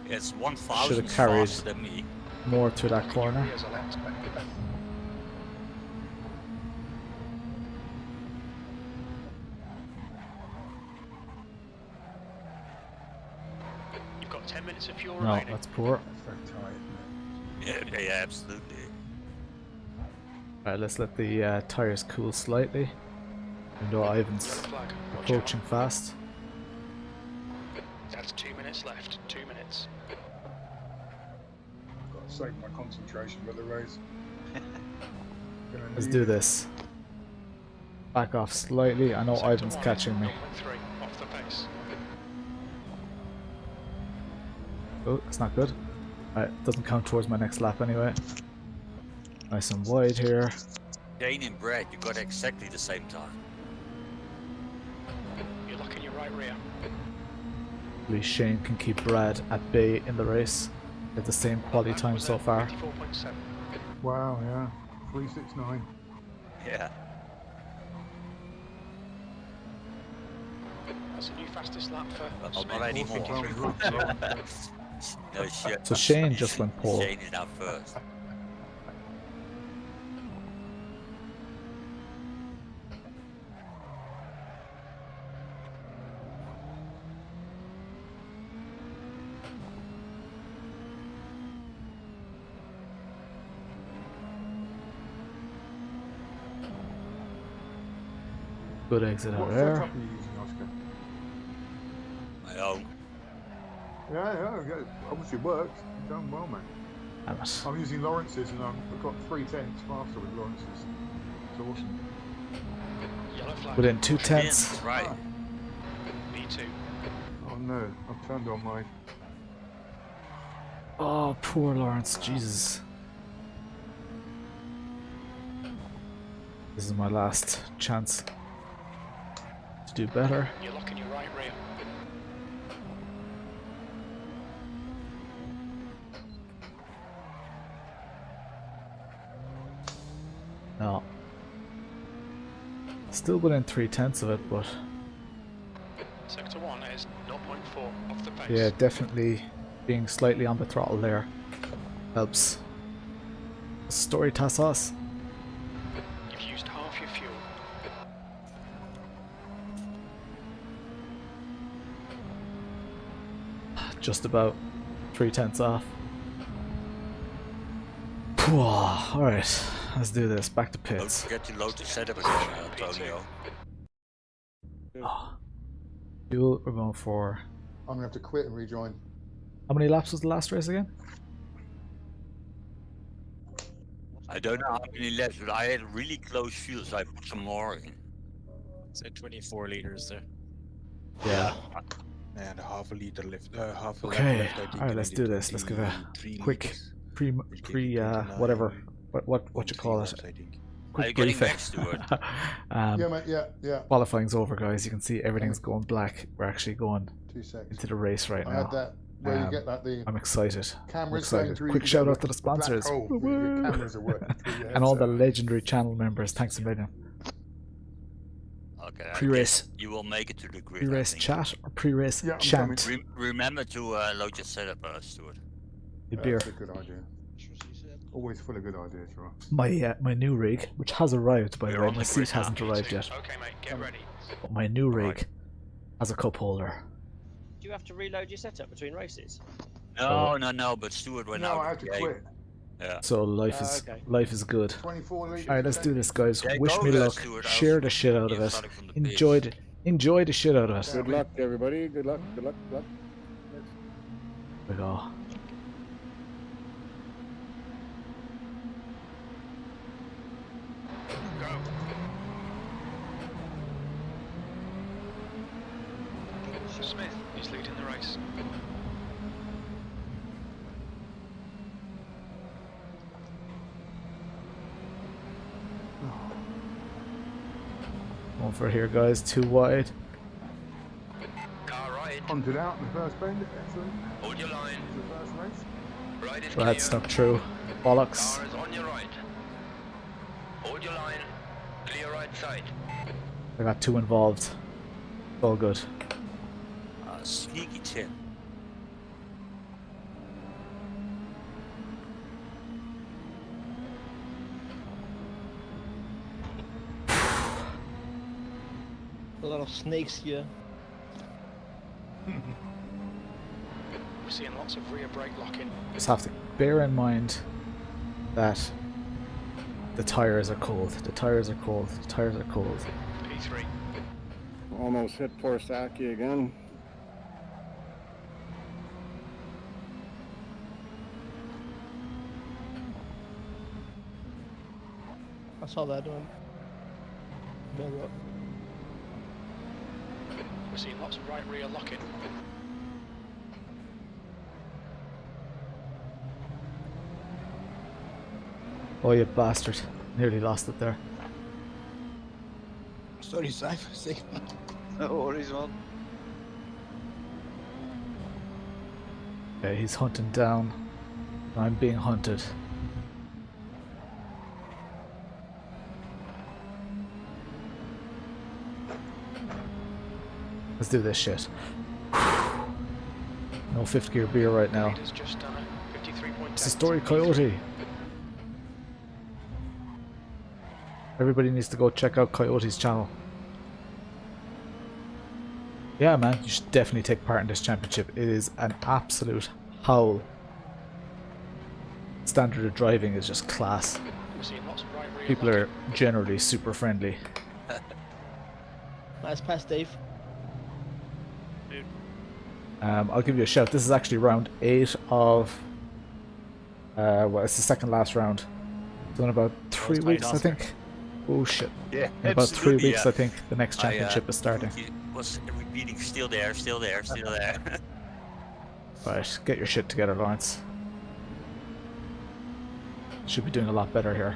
It's Should 1,000 have carried faster than me. more through that corner. You've got 10 minutes of fuel No, remaining. that's poor. Yeah, absolutely. Alright, let's let the tires cool slightly. Even though Ivan's approaching fast. That's 2 minutes left. 2 minutes. Got to save my concentration for the race. Let's do this. Back off slightly. I know Ivan's catching me. 0.3 off the pace. Oh, it's not good. Alright, doesn't count towards my next lap anyway. Nice and wide here. Dane and Brad, you got exactly the same time. You're locking your right rear. At least Shane can keep Brad at bay in the race. At the same quality time so far. 54.7. Wow, yeah. 369. Yeah. That's a new fastest lap for Oh, not anymore. No shit. So Shane just went pole. Shane is out first. Good exit out What there. setup are you using, Oscar? My own. Yeah, obviously it works. You've done well, man. Damn it. I'm using Lawrence's and I've got 3/10 faster with Lawrence's. It's awesome. Yellow flag. Within 2/10. Right. B2. Oh no, I've turned on my... Oh, poor Lawrence. Jesus. This is my last chance to do better. You're locking your right rear. No. Still within 3/10 of it, but Sector 1 is 0.4 off the pace. yeah, definitely being slightly on the throttle there helps. Story Tassos. You've used half your fuel. just about 3/10 off. Alright, let's do this. Back to Don't pits. forget to load the setup again, Antonio. Fuel, we're going for... I'm gonna have to quit and rejoin. How many laps was the last race again? I don't know how many laps, but I had really close fuel, so I put some more in. Said 24 liters there. Yeah. And half a liter left. Half a lap Okay, left, I think, alright, let's do this. Let's give a quick whatever, what you call it? Are you getting next to it? Yeah, mate, yeah. Qualifying's over, guys. You can see everything's going black. We're actually going 2 seconds. into the race right I now. had that where you get that I'm excited. cameras I'm going excited. through. Quick shout out to the sponsors. Your cameras are working through your And all the headset. legendary channel members. Thanks a million. Okay. Pre-race. You will make it to the grid. Pre-race chat or pre-race Yeah, I'm chant? Remember to load your setup, Stuart. The beer. That's a good idea. Always full of good ideas, right? My new rig, which has arrived by the We're way, on my the seat grid now. hasn't arrived yet. Okay, mate, get ready. But my new rig has a cup holder. Do you have to reload your setup between races? No, but Stuart went out. No, I had to quit. Yeah. So life is good. 24 liters. Alright, let's do this, guys. Yeah, Wish go me there, luck. Stuart. Share the shit out of it. Enjoy the shit out of it. Good luck, everybody. Good luck. Good luck. Good luck. We go. Smith is leading the race. Going for here, guys. Too wide. Car right. Hunted out in the first bend. Excellent. Hold your line. The first race. Right is Well, that's clear. not true. Bollocks. Car is on your right. Hold your line. Clear right side. I got too involved. All good. Sneaky tip. A lot of snakes here. We're seeing lots of rear brake locking. Just have to bear in mind that the tires are cold. The tires are cold. The tires are cold. P3. Almost hit poor Saki again. I saw that one. Very well. We're seeing lots of right rear locking. Oh, you bastard. Nearly lost it there. Sorry, Sick. No worries, man. Okay, he's hunting down. I'm being hunted. Let's do this shit. No fifth gear beer right now. Just done it. 53.8. It's a story, Coyote. Everybody needs to go check out Coyote's channel. Yeah, man, you should definitely take part in this championship. It is an absolute howl. Standard of driving is just class. We're seeing lots of right rear People locking. are generally super friendly. Nice pass, Dave. I'll give you a shout. This is actually round 8 of... well, it's the second last round. So in about 3 weeks, I think. Oh shit. Yeah, in about 3 absolutely, weeks, I think, the next championship is starting. Was repeating, still there, still there, still there. Right, get your shit together, Lawrence. Should be doing a lot better here.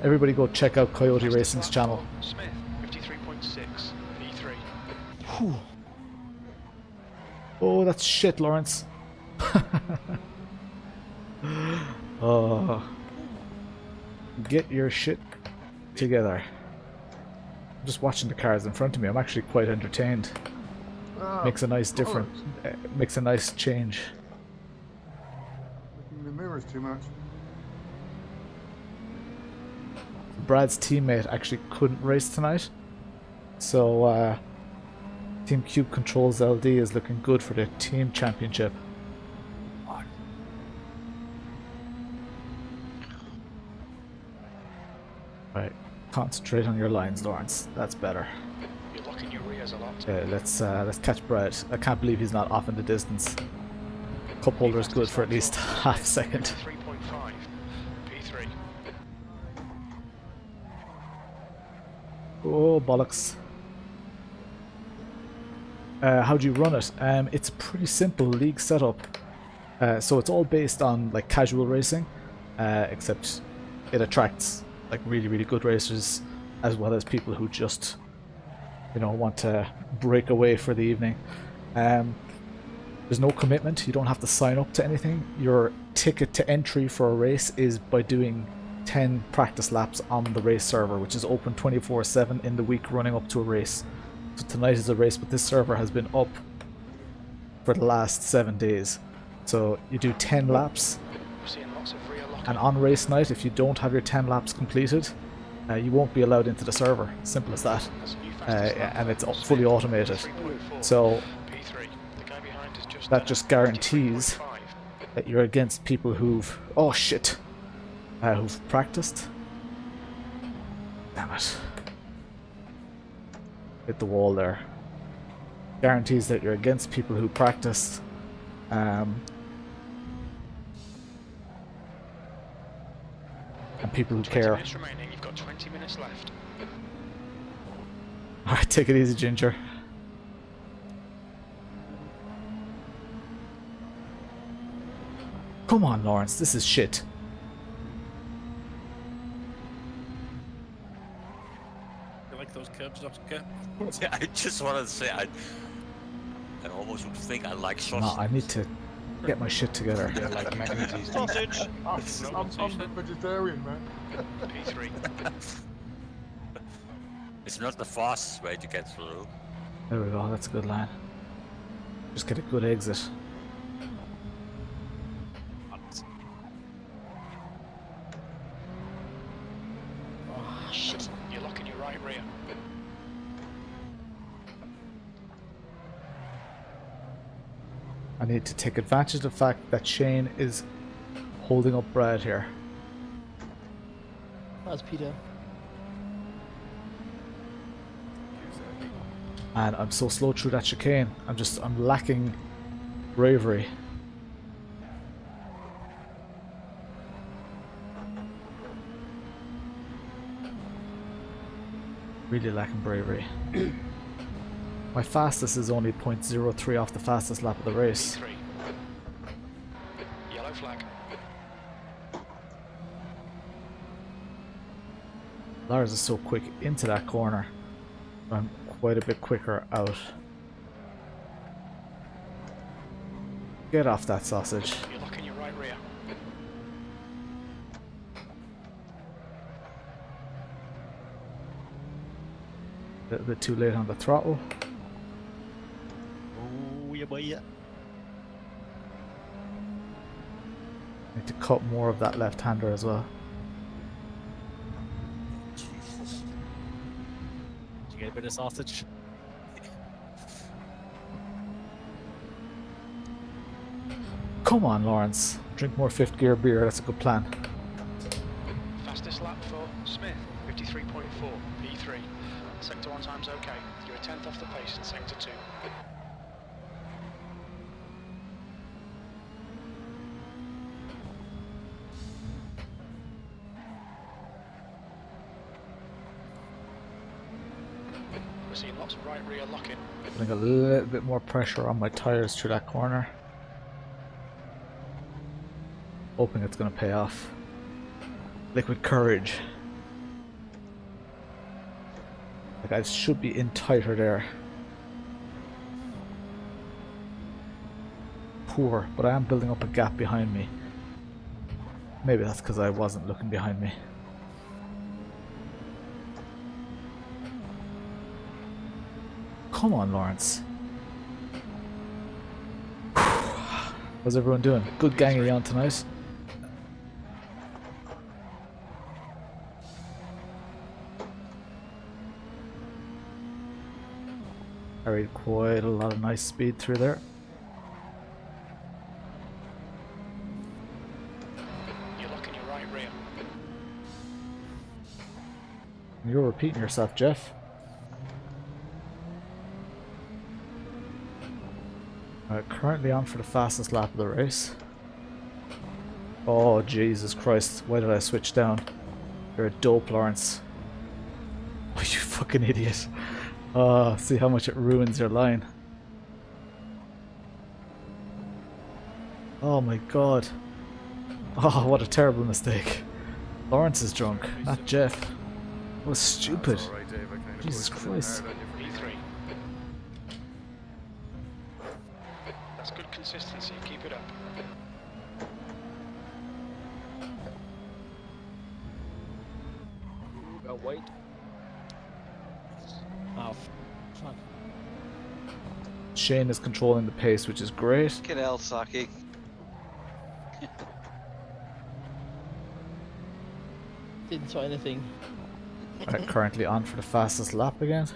Everybody go check out Coyote Racing's channel. Smith, 53.6. P3. Whew. Oh, that's shit, Lawrence. Oh. Get your shit together. I'm just watching the cars in front of me. I'm actually quite entertained. Makes a nice difference. Makes a nice change. Looking in the mirrors too much. Brad's teammate actually couldn't race tonight, so Team Cube Controls LD is looking good for the team championship. Right, concentrate on your lines, Lawrence. That's better. You're locking your rears a lot. Okay, let's catch Brad. I can't believe he's not off in the distance. Cup holder's good for at least half a second. 3.5. P3. Oh bollocks. How do you run it? It's a pretty simple league setup. So it's all based on like casual racing, except it attracts like really good racers as well as people who just, you know, want to break away for the evening. There's no commitment. You don't have to sign up to anything. Your ticket to entry for a race is by doing 10 practice laps on the race server, which is open 24/7 in the week running up to a race. So tonight is a race, but this server has been up for the last 7 days. So you do 10 laps, and on race night, if you don't have your 10 laps completed, you won't be allowed into the server. Simple as that. And it's fully automated. So that just guarantees that you're against people who've... Oh shit! Who've practiced. Damn it. Hit the wall there. Guarantees that you're against people who practice. And people who care. Remaining. You've got 20 minutes left. Alright, take it easy, Ginger. Come on, Lawrence, this is shit. You like those curbs, okay? I just wanted to say, I almost would think I like sausage. No, I need to get my shit together. Yeah, like magnesium. Sausage! I'm a vegetarian, man. P3. It's not the fastest way to get through. There we go, that's a good line. Just get a good exit. Oh, shit. You're locking your right rear. I need to take advantage of the fact that Shane is holding up Brad here. That's Peter. And I'm so slow through that chicane. I'm lacking bravery. Really lacking bravery. My fastest is only 0.03 off the fastest lap of the race. P3. Yellow flag. Lars is so quick into that corner. I'm quite a bit quicker out. Get off that sausage. You're locking your right rear. A little bit too late on the throttle. Oh, yeah, boy, yeah. Need to cut more of that left-hander as well. Jesus. Did you get a bit of sausage? Come on, Lawrence. Drink more fifth gear beer. That's a good plan. Fastest lap for Smith, 53.4. P3. Sector 1 time's okay. You're a 10th off the pace in sector 2. We're seeing lots of right rear locking. Putting a little bit more pressure on my tires through that corner. Hoping it's going to pay off. Liquid courage. Like I should be in tighter there. Poor, but I am building up a gap behind me. Maybe that's because I wasn't looking behind me. Come on, Lawrence. How's everyone doing? Good gang of you on tonight. carried quite a lot of nice speed through there. You're locking your right rear. You're repeating yourself, Jeff. Alright, currently on for the fastest lap of the race. Oh, Jesus Christ. Why did I switch down? You're a dope, Lawrence. Oh, you fucking idiot. Oh, see how much it ruins your line. Oh my god. Oh, what a terrible mistake. Lawrence is drunk, not Jeff. That was stupid. Alright, Dave, I kind of Jesus pushed a bit Christ. hard on you for P3. That's good consistency. Keep it up. Got white. Oh, fuck. Shane is controlling the pace, which is great. Get out, Saki. Didn't saw anything. Right, currently on for the fastest lap again.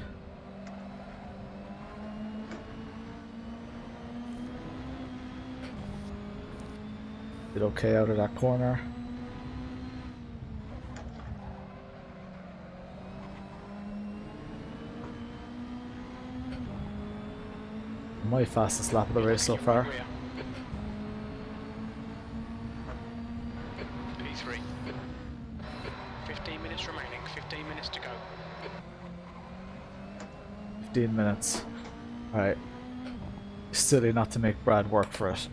Did okay out of that corner. My fastest lap of the race so far. P3. 15 minutes remaining. 15 minutes to go. 15 minutes. Alright. Silly not to make Brad work for it.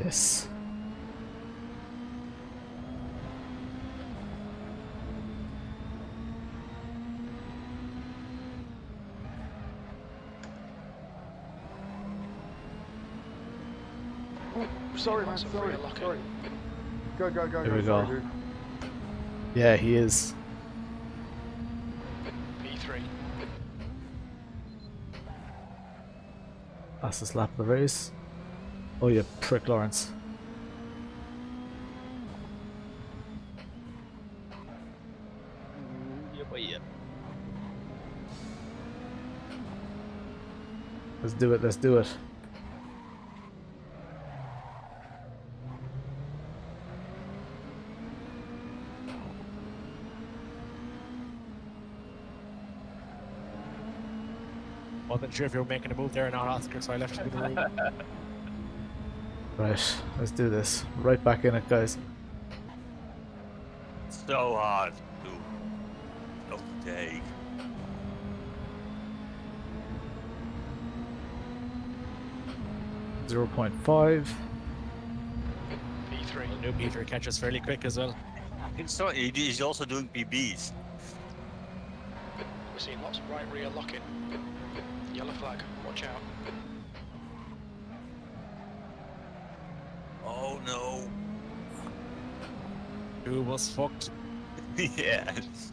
Yes. Sorry, man. Sorry. Sorry. Go, go, go, Here go. we Sorry, go. dude. Yeah, he is. P3. Fastest lap of the race. Oh, you prick, Lawrence. Let's do it, let's do it. Wasn't sure if you were making a move there or not, Oscar, so I left you in the room. Right, let's do this. Right back in it, guys. So hard to overtake. .5. P3. New Peter catches fairly quick as well. He's also doing PBs. We're seeing lots of right rear locking. Yellow flag. Watch out. Oh no. Who was fucked? Yes.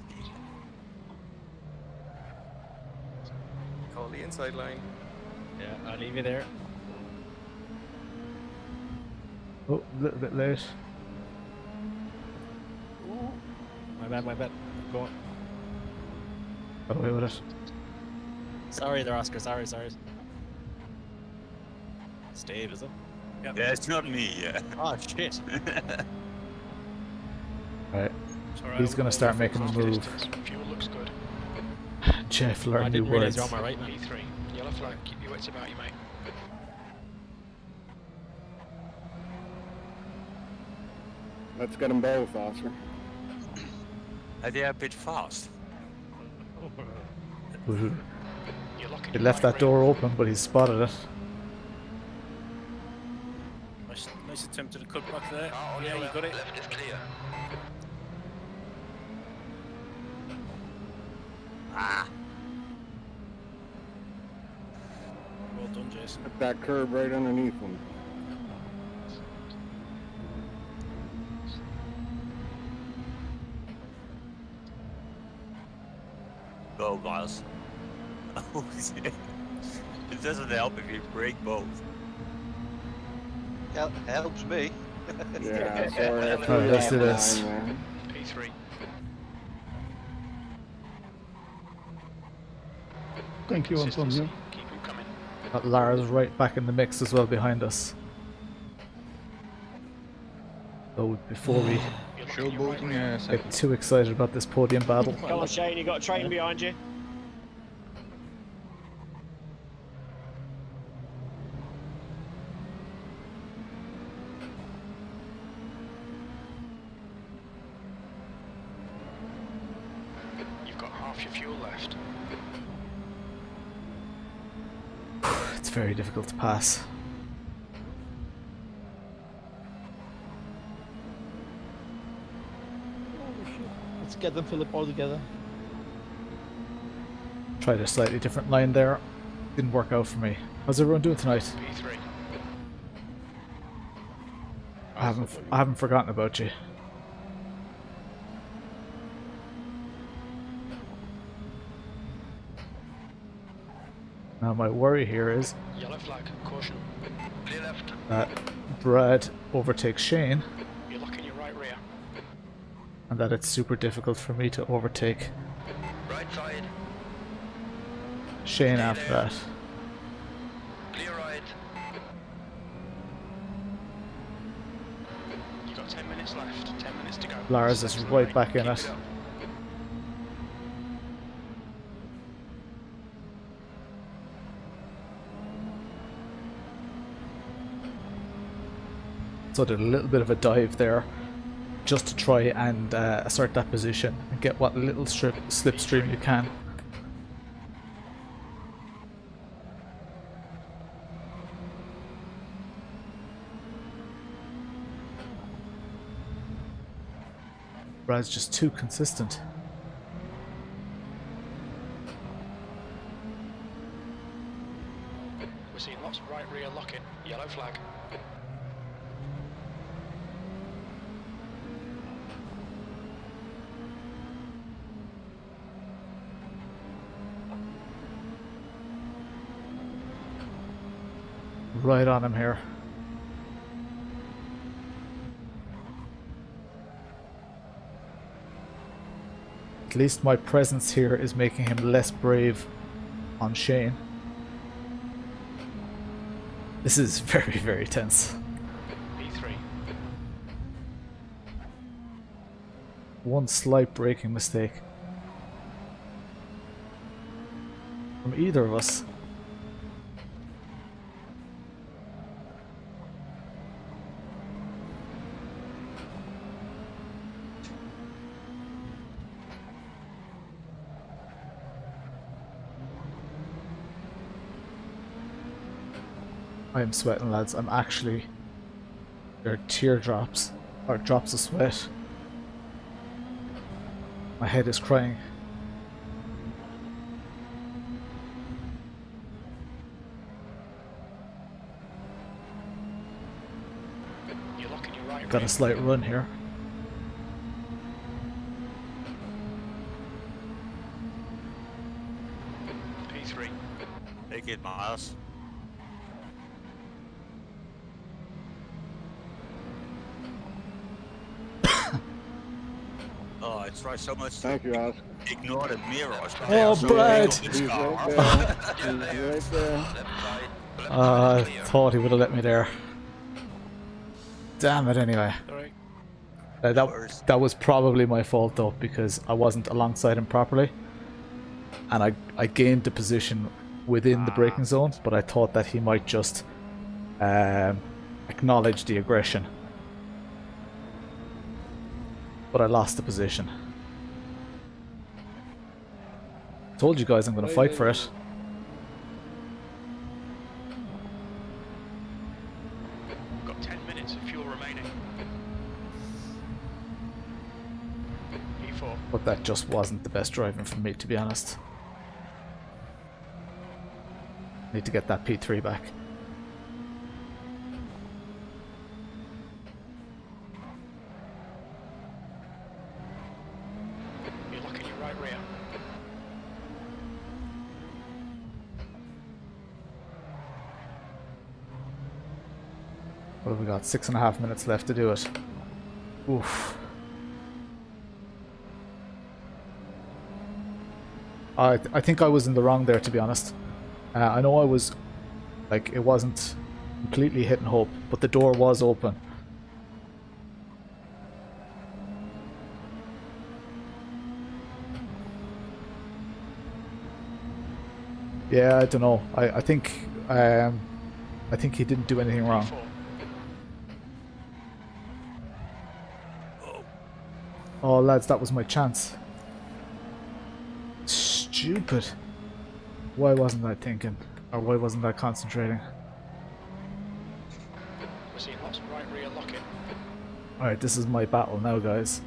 Call the inside line. Yeah, I'll leave you there. Oh, a little bit late. Ooh. My bad, my bad. Go on. Got away with it. Sorry there, Oscar. Sorry. It's Dave, is it? Yeah, it's not me, yeah. Oh, shit. Right. He's gonna start making the move. Fuel looks good. Jeff, I learn new didn't realise words. you're on my right, man. P3. Yellow flag. Keep your wits about you, mate. Let's get them both, Oscar. They are a bit fast. Woohoo. He left that door open, but he spotted it. Nice attempt at a cutback there. Yeah, you got it. Left is clear. Well done, Jason. Put that curb right underneath them. Go, Miles. Oh, shit. It doesn't help if you break both. Helps me. Yeah, sorry. Alright, let's do this. P3. Thank you, Antonio. Keep them coming. Got Lars right back in the mix as well behind us. So before we get too excited about this podium battle. Come on, Shane, you got a train behind you. You've got half your fuel left. It's very difficult to pass. Let's get them fill up all together. Tried a slightly different line there. Didn't work out for me. How's everyone doing tonight? P3. I haven't forgotten about you. Now my worry here is Yellow flag. Caution. Clear left. that Brad overtakes Shane, You're locking your right rear. and that it's super difficult for me to overtake Right side. Shane after that. Clear right. You've got 10 minutes left. 10 minutes to go. Lars is right back in it. So I did a little bit of a dive there just to try and assert that position and get what little slipstream you can. Brad's just too consistent. We're seeing lots of right rear locking. Yellow flag. Right on him here. At least my presence here is making him less brave on Shane. This is very, very tense. P3. One slight braking mistake from either of us. I am sweating, lads. I'm actually... There are teardrops, or drops of sweat. My head is crying. You're locking your right Got a slight run here. P3. Take it, Miles. Oh, I try so much Thank you, Oscar. to ignore the mirrors. But Oh, Brad! He's right there. I thought he would have let me there. Damn it, anyway. That was probably my fault though, because I wasn't alongside him properly. And I gained the position within the braking zone, but I thought that he might just acknowledge the aggression. But I lost the position. Told you guys I'm going to fight for it. Got 10 minutes of fuel remaining. P4. But that just wasn't the best driving for me, to be honest. Need to get that P3 back. You're locking your right rear. What have we got? 6.5 minutes left to do it. Oof. I think I was in the wrong there, to be honest. I know I was, like, it wasn't completely hit and hope, but the door was open. Yeah, I don't know. I think he didn't do anything wrong. Oh, lads, that was my chance. Stupid. Why wasn't I thinking? Or why wasn't I concentrating? We're seeing lots of right rear lock-in. Alright, this is my battle now, guys.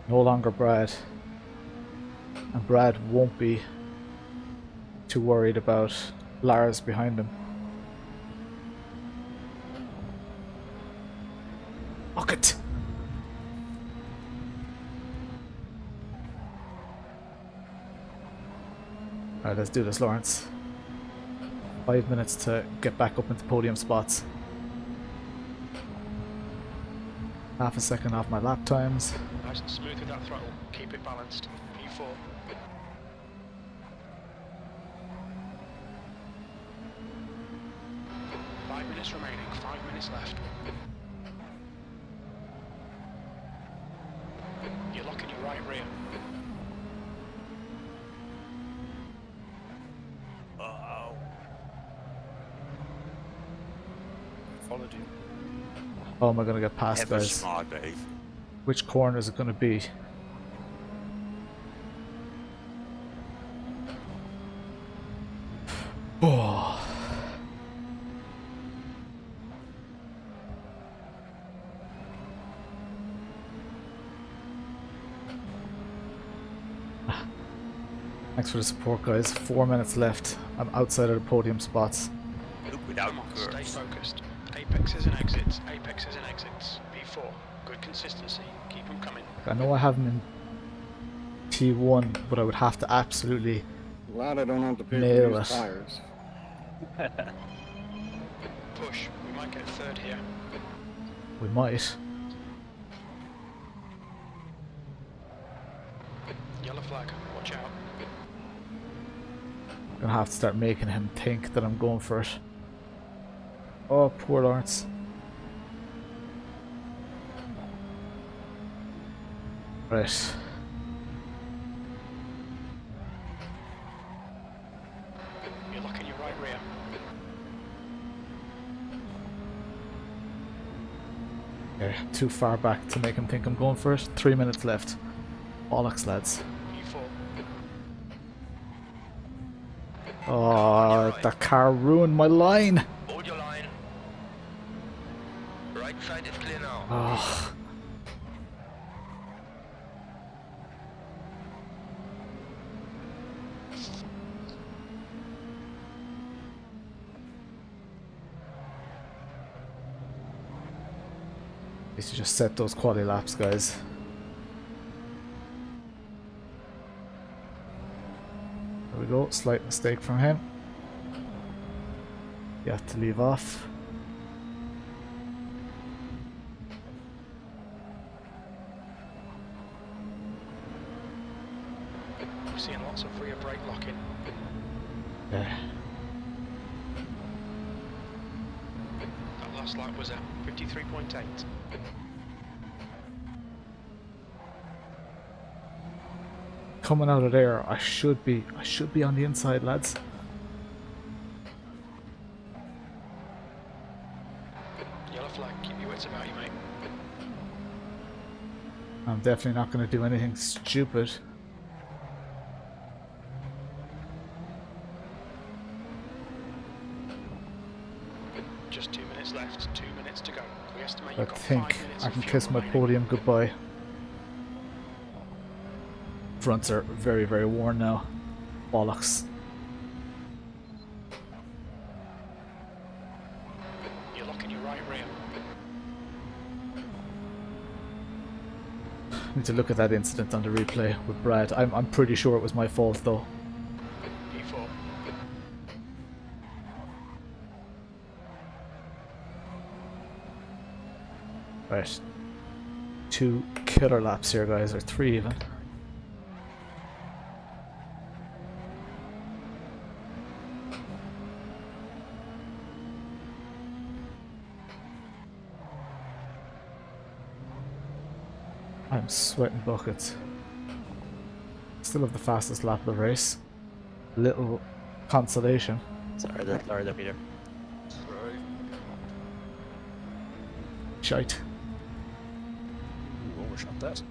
No longer Brad. And Brad won't be too worried about Lars behind him. Fuck it! Alright, let's do this, Lawrence. 5 minutes to get back up into podium spots. Half a second off my lap times. Nice and smooth with that throttle. Keep it balanced. P4. Five minutes remaining. 5 minutes left. You're locking your right rear. Followed you. Oh, am I gonna get past, Ever guys? smart, Dave. Which corner is it gonna be? Oh. Thanks for the support, guys. 4 minutes left. I'm outside of the podium spots. Look without Stay curves. focused. Apexes and exits. Apexes and exits. P4. Good consistency. Keep them coming. I know I have them in T1, but I would have to absolutely Glad I don't have to pay nail for it. these tires. Push. We might get third here. We might. Yellow flag. Watch out. I'm gonna have to start making him think that I'm going for it. Oh, poor Lawrence. Right. You're locking your right rear. Okay, too far back to make him think I'm going for it. 3 minutes left. Bollocks, lads. P4. Oh, that car ruined my line. Hold your line. Right side is clear now. Oh. Need to just set those quality laps, guys. There we go, slight mistake from him. You have to leave off. We're seeing lots of rear brake lock-in. Yeah. That last lap was at 53.8. Coming out of there, I should be on the inside, lads. Yellow flag, keep your wits about you, mate. I'm definitely not going to do anything stupid. Just 2 minutes left, 2 minutes to go. We estimate I you've got 5 think minutes I of can fuel kiss my remaining. podium goodbye. Fronts are very, very worn now. Bollocks. You're locking your right rear. Need to look at that incident on the replay with Brad. I'm pretty sure it was my fault though. P4. Right. 2 killer laps here, guys, or 3 even. I'm sweating buckets. Still have the fastest lap of the race. Little consolation. Sorry there, Peter. Shite. Ooh, overshot that.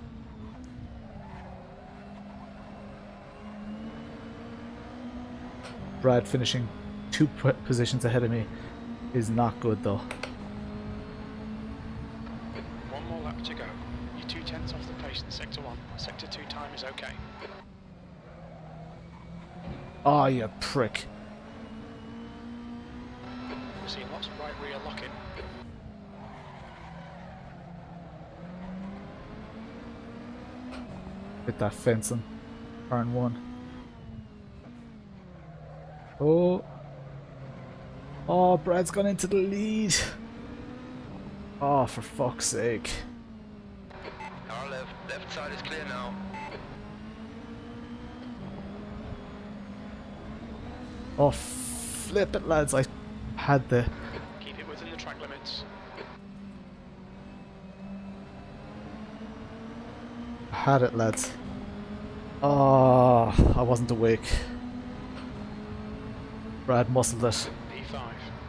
Brad finishing 2 positions ahead of me is not good though. One more lap to go. You're 2/10 off the pace in Sector 1. Sector 2 time is okay. Oh, you prick. We're seeing lots of right rear lock-in. Hit that fencing. Turn 1. Oh. Oh, Brad's gone into the lead. Oh, for fuck's sake. Our left side is clear now. Oh, flip it, lads. I had the... Keep it within the track limits. I had it, lads. Oh, I wasn't awake. Brad muscled it. P5.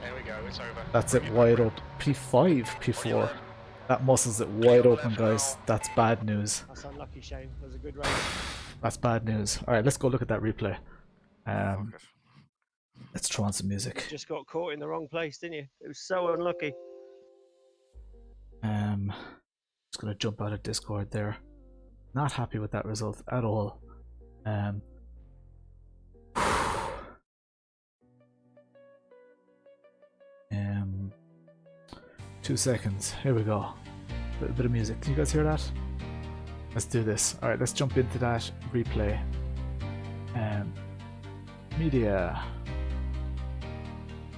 There we go, it's over. That's it wide open. P5, P4. That muscles it wide open, guys. That's bad news. That's unlucky, Shane. That was a good race. That's bad news. Alright, let's go look at that replay. Let's throw on some music. Just got caught in the wrong place, didn't you? It was so unlucky. Just gonna jump out of Discord there. Not happy with that result at all. 2 seconds. Here we go. A little bit of music. Can you guys hear that? Let's do this. Alright, let's jump into that replay. Media.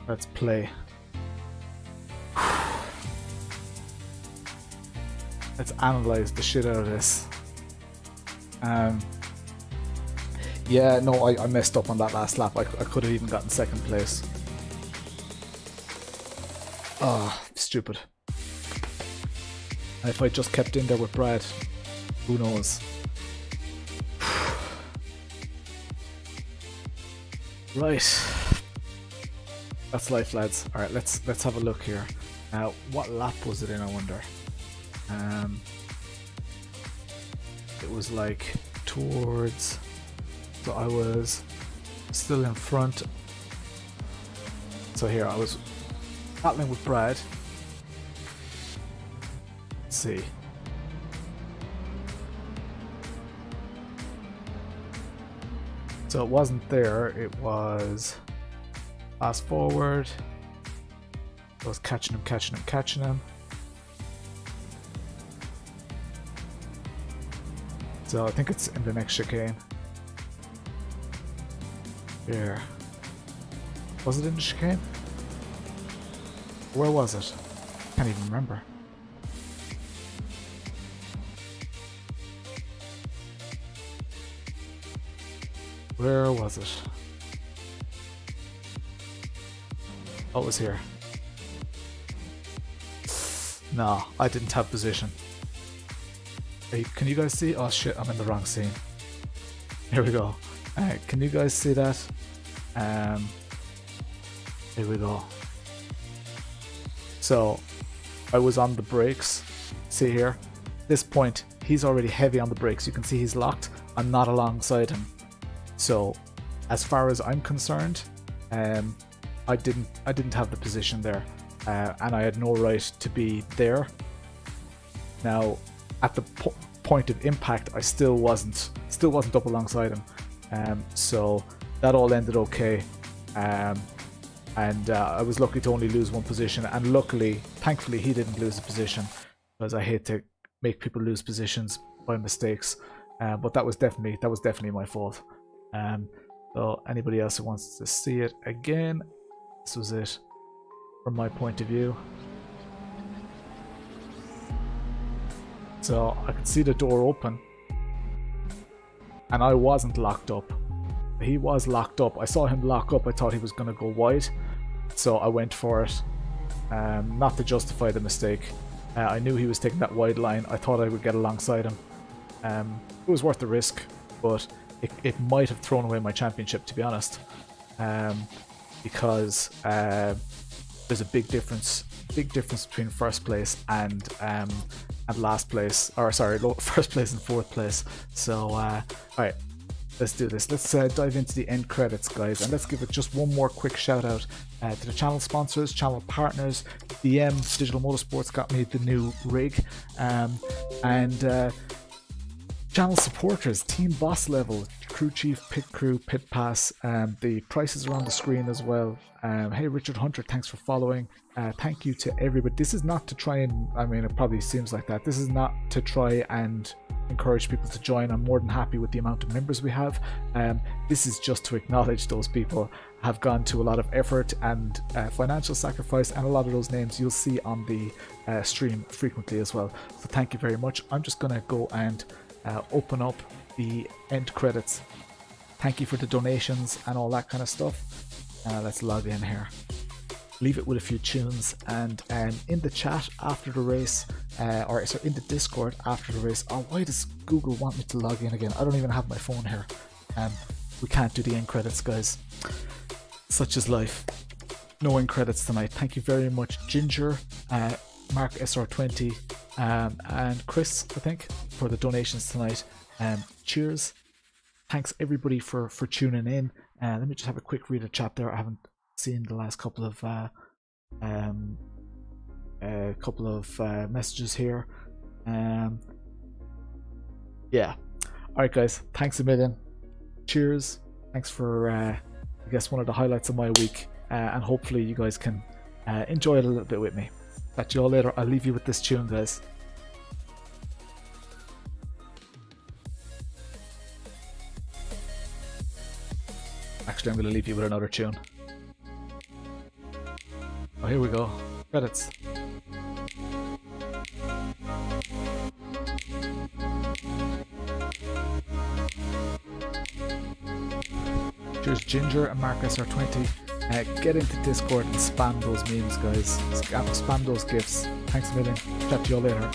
Let's play. Let's analyze the shit out of this. Yeah, no, I messed up on that last lap. I could have even gotten second place. Oh, stupid. And if I just kept in there with Brad, who knows? Right. That's life, lads. Alright, let's have a look here. What lap was it in, I wonder? It was like towards... So I was still in front. So here, I was battling with Brad. Let's see. So it wasn't there, it was fast forward. I was catching him. So I think it's in the next chicane. Here. Was it in the chicane? Where was it? Can't even remember. Where was it? Oh, it was here. No, I didn't have position. Hey, can you guys see? Oh shit, I'm in the wrong scene. Here we go. Can you guys see that? Here we go. So, I was on the brakes. See here? This point, he's already heavy on the brakes. You can see he's locked. I'm not alongside him. So, as far as I'm concerned, I didn't have the position there, and I had no right to be there. Now, at the point of impact, I still wasn't up alongside him. So that all ended okay, and I was lucky to only lose one position. And thankfully, he didn't lose a position, because I hate to make people lose positions by mistakes. But that was definitely my fault. So anybody else who wants to see it again, this was it from my point of view. So I could see the door open, and I wasn't locked up. He was locked up. I saw him lock up. I thought he was going to go wide, so I went for it. Not to justify the mistake. I knew he was taking that wide line. I thought I would get alongside him. It was worth the risk, but it might have thrown away my championship, to be honest, because there's a big difference between first place and last place, or sorry, first place and fourth place. So all right, let's do this. Let's dive into the end credits, guys, and let's give it just one more quick shout out to the channel sponsors, channel partners. DM Digital Motorsports got me the new rig, and channel supporters, Team Boss Level, Crew Chief, Pit Crew, Pit Pass. The prices are on the screen as well. Hey Richard Hunter, thanks for following. Thank you to everybody. This is not to try and, I mean, it probably seems like that. This is not to try and encourage people to join. I'm more than happy with the amount of members we have. This is just to acknowledge those people have gone to a lot of effort and financial sacrifice, and a lot of those names you'll see on the stream frequently as well. So thank you very much. I'm just gonna go and open up the end credits. Thank you for the donations and all that kind of stuff. Let's log in here, leave it with a few tunes, and in the chat after the race, or sorry, in the Discord after the race. Oh, why does Google want me to log in again? I don't even have my phone here. We can't do the end credits, guys. Such is life. No end credits tonight. Thank you very much, Ginger, Marc SR20, and Chris, I think, for the donations tonight. Cheers. Thanks everybody for tuning in. Let me just have a quick read of chat there. I haven't seen the last couple of messages here. Yeah. Alright guys, thanks a million. Cheers. Thanks for I guess one of the highlights of my week, and hopefully you guys can enjoy it a little bit with me. Catch you all later. I'll leave you with this tune, guys. Actually, I'm going to leave you with another tune. Oh, here we go. Credits. Cheers, Ginger and Marc SR20. Get into Discord and spam those memes, guys. Spam those gifs. Thanks a million. Chat to you all later.